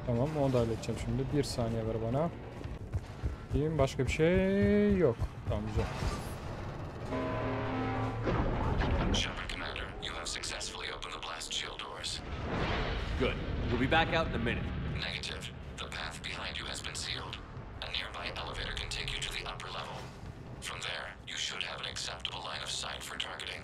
[SPEAKER 1] Tamam, onu da halledeceğim şimdi. Bir saniye ver bana. Diyeyim, başka bir şey yok. Tamam, güzel.
[SPEAKER 10] Shepard Commander, you have successfully opened the blast shield doors.
[SPEAKER 3] Good. We'll be back out in a minute.
[SPEAKER 10] Negative. The path behind you has been sealed. A nearby elevator can take you to the upper level. From there, you should have an acceptable line of sight for targeting.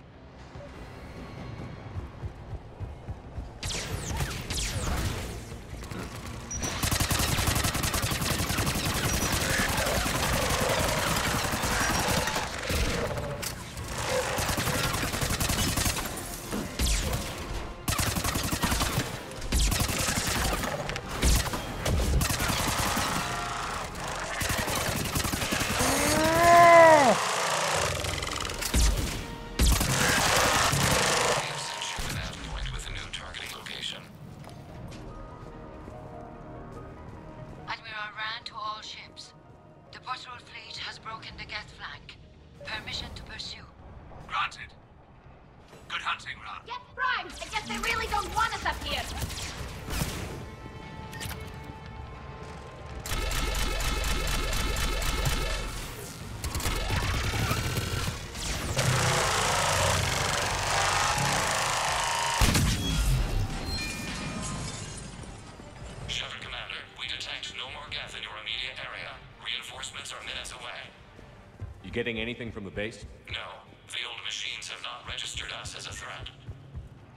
[SPEAKER 3] You getting anything from the base?
[SPEAKER 10] No. The old machines have not registered us as a threat.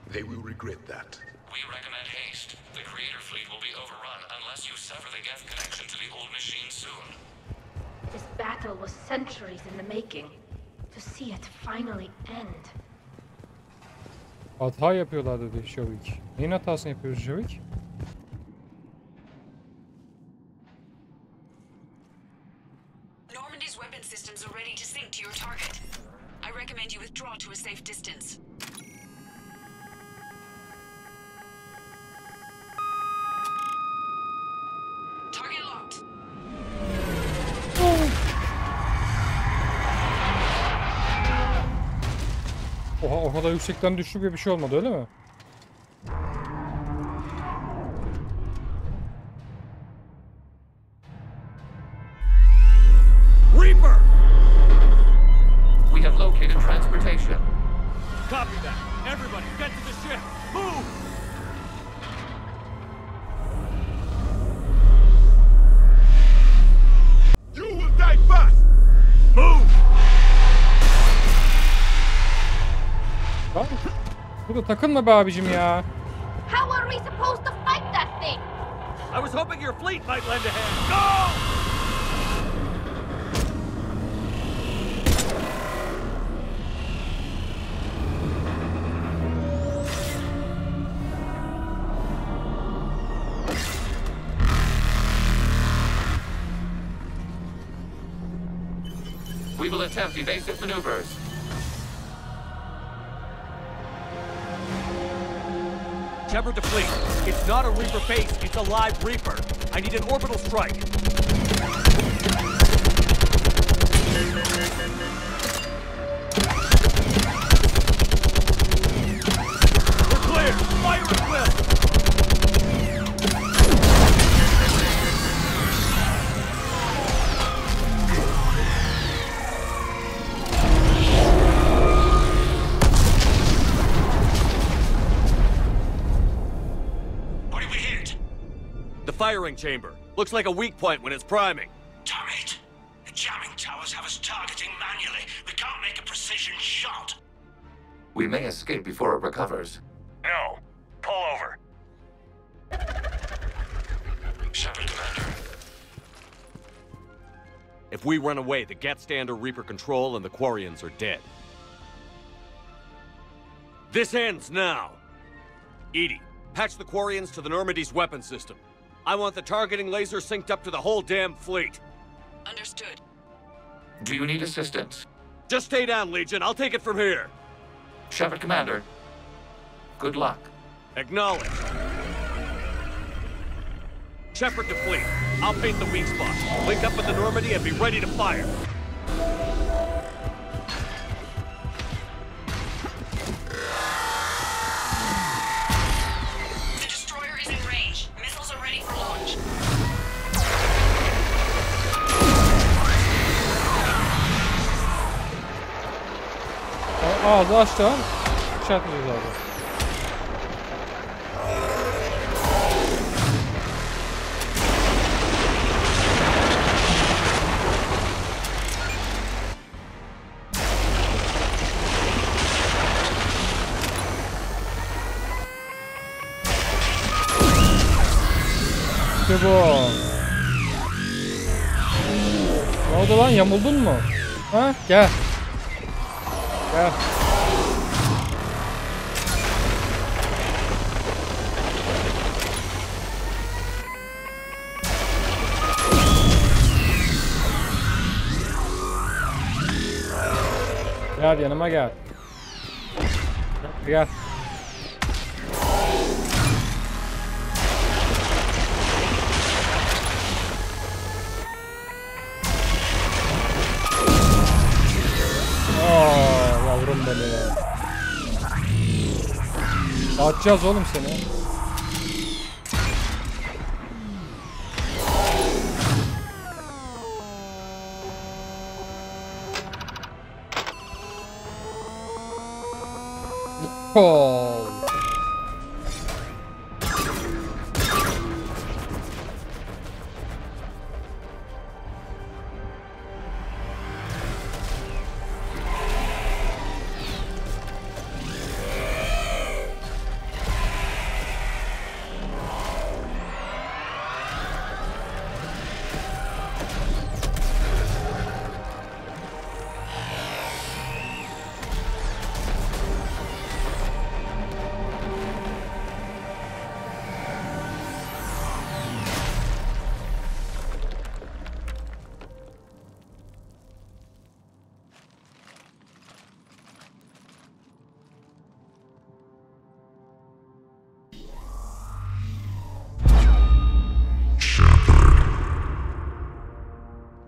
[SPEAKER 4] They will regret that.
[SPEAKER 10] We recommend haste. The Creator fleet will be overrun unless you sever the Geth connection to the old machine soon.
[SPEAKER 6] This battle was centuries in the making. To see it finally end.
[SPEAKER 1] Hata yapıyorlar dedi Shavik. Neyin hatasını yapıyoruz Shavik?
[SPEAKER 11] Normandy's weapon systems are ready to sink to your target. I recommend you withdraw to a safe distance. Target locked.
[SPEAKER 1] Oha, o kadar yüksekten düştü gibi bir şey olmadı, öyle mi?
[SPEAKER 3] Reaper!
[SPEAKER 10] We have located transportation.
[SPEAKER 3] Copy that. Everybody, get to the ship. Move!
[SPEAKER 4] You will die fast! Move!
[SPEAKER 1] Lan, burada takılma be abicim ya.
[SPEAKER 6] How are we supposed to fight that thing?
[SPEAKER 3] I was hoping your fleet might lend a hand. Go!
[SPEAKER 10] We will attempt evasive maneuvers.
[SPEAKER 3] Shepard to fleet. It's not a Reaper base, it's a live Reaper. I need an orbital strike. We're clear! Fire at will! Firing chamber. Looks like a weak point when it's priming.
[SPEAKER 8] Damn it! The jamming towers have us targeting manually. We can't make a precision shot.
[SPEAKER 10] We may escape before it recovers.
[SPEAKER 8] No. Pull over.
[SPEAKER 10] Shepard Commander.
[SPEAKER 3] If we run away, the Geth stand under Reaper control and the Quarians are dead. This ends now. Edie, patch the Quarians to the Normandy's weapon system. I want the targeting laser synced up to the whole damn fleet.
[SPEAKER 11] Understood.
[SPEAKER 10] Do you need assistance?
[SPEAKER 3] Just stay down, Legion. I'll take it from here.
[SPEAKER 10] Shepard Commander. Good luck.
[SPEAKER 3] Acknowledged. Shepard to fleet. I'll paint the weak spots. Link up with the Normandy and be ready to fire.
[SPEAKER 1] Ağzı açtı lan. Çarpmayacağız abi. İşte bu. Ne oldu lan? Yamuldun mu? Ha? Gel. Gel. Gel yanıma gel. Gel. Yavrum benim. Atacağız oğlum seni. Oh.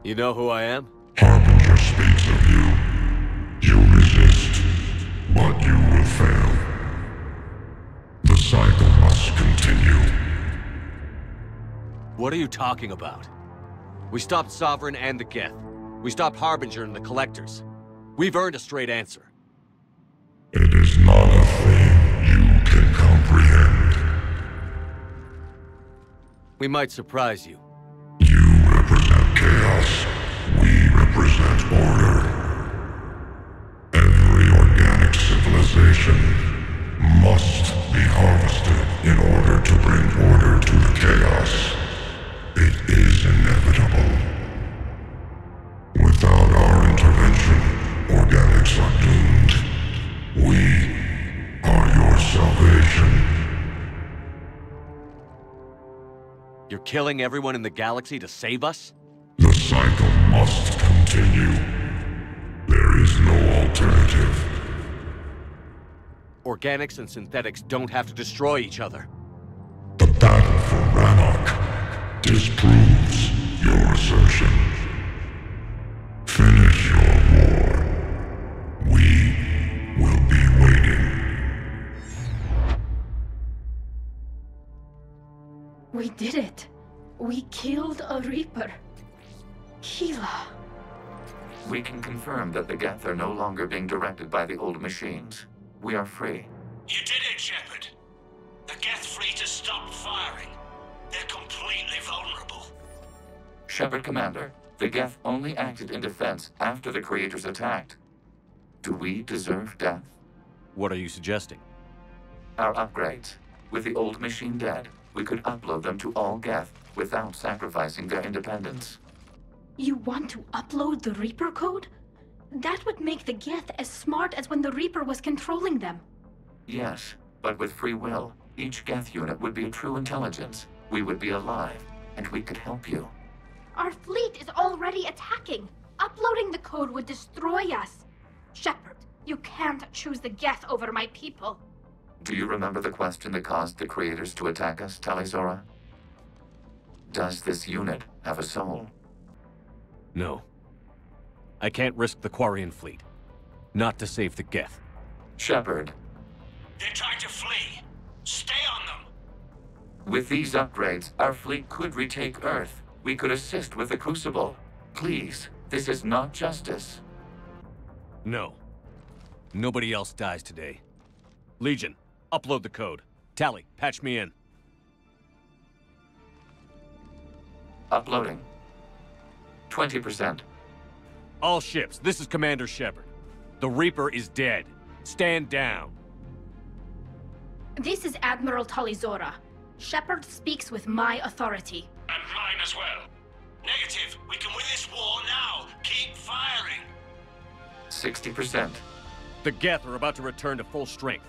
[SPEAKER 3] You know who I am?
[SPEAKER 15] Harbinger speaks of you. You resist, but you will fail. The cycle must continue.
[SPEAKER 3] What are you talking about? We stopped Sovereign and the Geth. We stopped Harbinger and the Collectors. We've earned a straight answer.
[SPEAKER 15] It is not a thing you can comprehend.
[SPEAKER 3] We might surprise you.
[SPEAKER 15] You represent chaos. We represent order. Every organic civilization must be harvested in order to bring order to the chaos. It is inevitable. Without our intervention, organics are doomed. We are your salvation.
[SPEAKER 3] You're killing everyone in the galaxy to save us?
[SPEAKER 15] The cycle must continue. There is no alternative.
[SPEAKER 3] Organics and synthetics don't have to destroy each other.
[SPEAKER 15] The battle for Rannoch disproves your assertion. Finish your war. We will be waiting.
[SPEAKER 6] We did it. We killed a Reaper. Keela.
[SPEAKER 10] We can confirm that the Geth are no longer being directed by the old machines. We are free.
[SPEAKER 8] You did it, Shepard. The Geth fleet has stopped firing. They're completely vulnerable.
[SPEAKER 10] Shepard, Commander, the Geth only acted in defense after the Creators attacked. Do we deserve death?
[SPEAKER 3] What are you suggesting?
[SPEAKER 10] Our upgrades. With the old machine dead, we could upload them to all Geth without sacrificing their independence.
[SPEAKER 6] You want to upload the Reaper code? That would make the Geth as smart as when the Reaper was controlling them.
[SPEAKER 10] Yes, but with free will, each Geth unit would be a true intelligence. We would be alive, and we could help you.
[SPEAKER 6] Our fleet is already attacking. Uploading the code would destroy us. Shepard, you can't choose the Geth over my people.
[SPEAKER 10] Do you remember the question that caused the Creators to attack us, Talizora? Does this unit have a soul?
[SPEAKER 3] No. I can't risk the Quarian fleet. Not to save the Geth.
[SPEAKER 10] Shepard.
[SPEAKER 8] They're trying to flee. Stay on them.
[SPEAKER 10] With these upgrades, our fleet could retake Earth. We could assist with the Crucible. Please, this is not justice.
[SPEAKER 3] No. Nobody else dies today. Legion, upload the code. Tally, patch me in.
[SPEAKER 10] Uploading. 20%.
[SPEAKER 3] All ships, this is Commander Shepard. The Reaper is dead. Stand down.
[SPEAKER 6] This is Admiral Talizora. Shepard speaks with my authority.
[SPEAKER 8] And mine as well. Negative. We can win this war now. Keep firing.
[SPEAKER 10] 60%.
[SPEAKER 3] The Geth are about to return to full strength.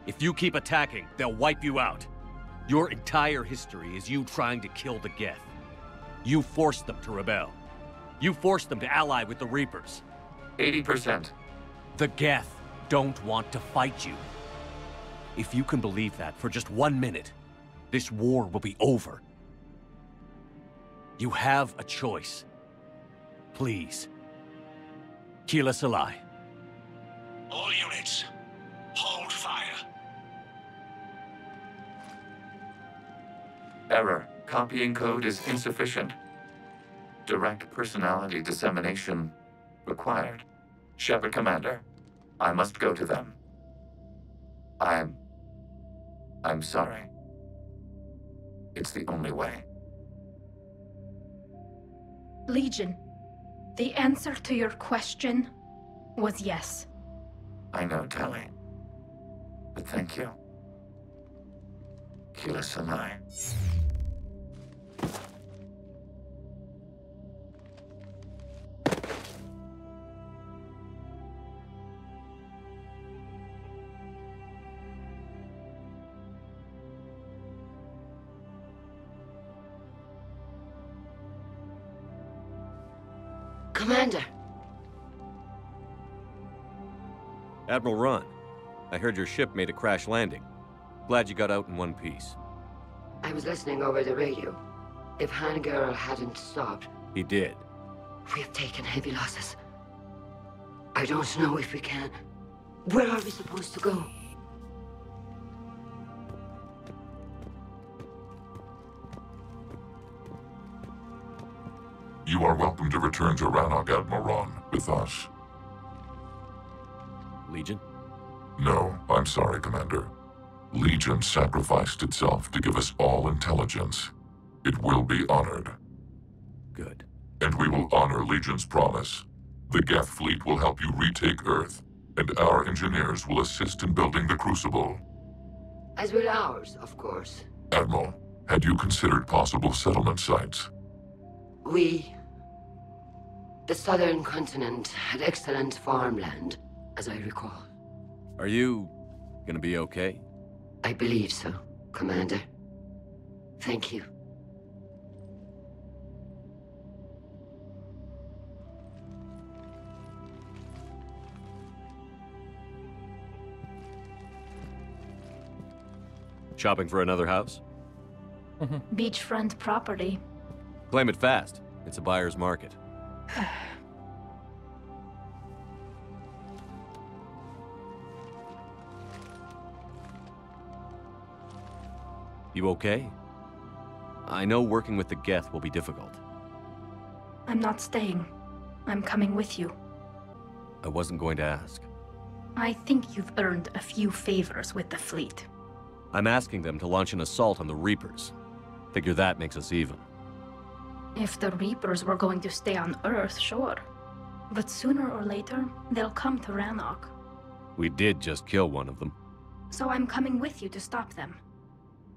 [SPEAKER 3] If you keep attacking, they'll wipe you out. Your entire history is you trying to kill the Geth. You forced them to rebel. You forced them to ally with the Reapers.
[SPEAKER 10] 80%.
[SPEAKER 3] The Geth don't want to fight you. If you can believe that for just 1 minute, this war will be over. You have a choice. Please. Keep us alive.
[SPEAKER 8] All units, hold fire.
[SPEAKER 10] Error. Copying code is insufficient. Direct personality dissemination required. Shepard Commander, I must go to them. I'm sorry. It's the only way.
[SPEAKER 6] Legion, the answer to your question was yes.
[SPEAKER 10] I know, Tally. But thank you. Kila Sanai.
[SPEAKER 13] Commander.
[SPEAKER 3] Admiral Ron, I heard your ship made a crash landing. Glad you got out in one piece.
[SPEAKER 13] I was listening over the radio. If Hangirl hadn't stopped...
[SPEAKER 3] He did.
[SPEAKER 13] We have taken heavy losses. I don't know if we can... Where are we supposed to go?
[SPEAKER 15] You are welcome to return to Rannoch, Admiral Ron, with us.
[SPEAKER 3] Legion?
[SPEAKER 15] No, I'm sorry, Commander. Legion sacrificed itself to give us all intelligence. It will be honored.
[SPEAKER 3] Good.
[SPEAKER 15] And we will honor Legion's promise. The Geth fleet will help you retake Earth, and our engineers will assist in building the Crucible.
[SPEAKER 13] As will ours, of course.
[SPEAKER 15] Admiral, had you considered possible settlement sites?
[SPEAKER 13] The southern continent had excellent farmland, as I recall.
[SPEAKER 3] Are you gonna be okay?
[SPEAKER 13] I believe so, Commander. Thank you.
[SPEAKER 3] Shopping for another house?
[SPEAKER 6] Beachfront property.
[SPEAKER 3] Claim it fast. It's a buyer's market. You okay? I know working with the Geth will be difficult.
[SPEAKER 6] I'm not staying. I'm coming with you.
[SPEAKER 3] I wasn't going to ask.
[SPEAKER 6] I think you've earned a few favors with the fleet.
[SPEAKER 3] I'm asking them to launch an assault on the Reapers. Figure that makes us even.
[SPEAKER 6] If the Reapers were going to stay on Earth, sure. But sooner or later, they'll come to Rannoch.
[SPEAKER 3] We did just kill one of them.
[SPEAKER 6] So I'm coming with you to stop them.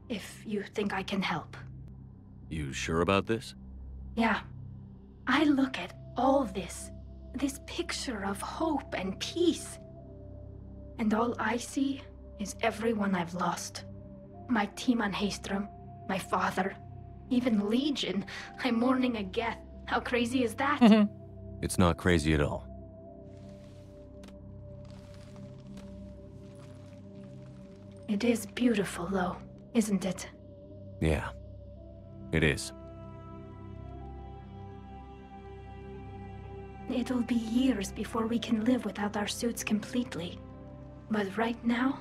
[SPEAKER 6] If you think I can help.
[SPEAKER 3] You sure about this?
[SPEAKER 6] Yeah. I look at all this picture of hope and peace. And all I see is everyone I've lost. My team on Haestrom, my father, even Legion. I'm mourning a Geth. How crazy is that?
[SPEAKER 3] It's not crazy at all.
[SPEAKER 6] It is beautiful, though, isn't it?
[SPEAKER 3] Yeah, it is.
[SPEAKER 6] It'll be years before we can live without our suits completely. But right now...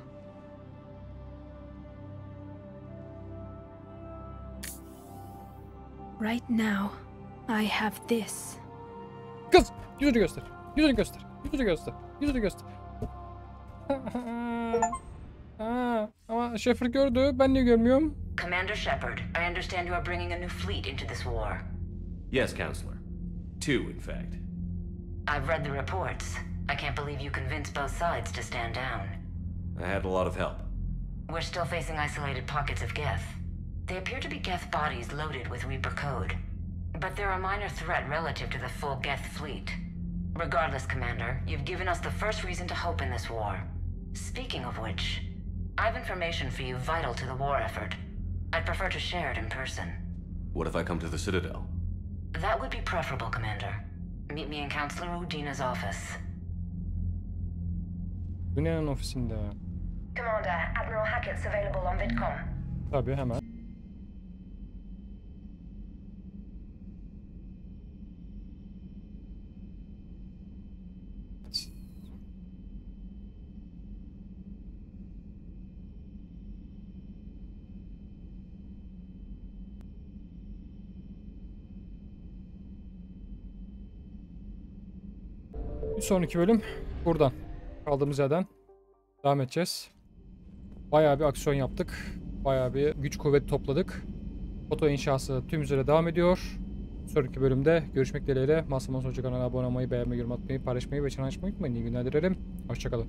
[SPEAKER 6] Right now, I have this.
[SPEAKER 1] Kız! Yüzünü göster. Yüzünü göster. Yüzünü göster. Yüzünü göster. Ama Shepard gördü. Ben niye görmüyorum?
[SPEAKER 11] Commander Shepard, I understand you are bringing a new fleet into this war.
[SPEAKER 3] Yes, Counselor. 2, in fact.
[SPEAKER 11] I've read the reports. I can't believe you convinced both sides to stand down.
[SPEAKER 3] I had a lot of help.
[SPEAKER 11] We're still facing isolated pockets of Geth. They appear to be Geth bodies loaded with Reaper code. But they're a minor threat relative to the full Geth fleet. Regardless, Commander, you've given us the first reason to hope in this war. Speaking of which, I've information for you vital to the war effort. I'd prefer to share it in person.
[SPEAKER 3] What if I come to the Citadel?
[SPEAKER 11] That would be preferable, Commander. Meet me in Counselor Udina's office.
[SPEAKER 1] Dünyanın ofisinde.
[SPEAKER 16] Commander, Admiral Hackett's available on Vidcom.
[SPEAKER 1] Tabii hemen. Bir sonraki bölüm buradan. Kaldığımız yerden devam edeceğiz. Bayağı bir aksiyon yaptık. Bayağı bir güç kuvvet topladık. Foto inşası tüm hızıyla devam ediyor. Sonraki bölümde görüşmek dileğiyle. Masamın sonucu kanalına abone olmayı, beğenmeyi, yorum atmayı, paylaşmayı ve çan açmayı unutmayın. İyi günler dilerim. Hoşçakalın.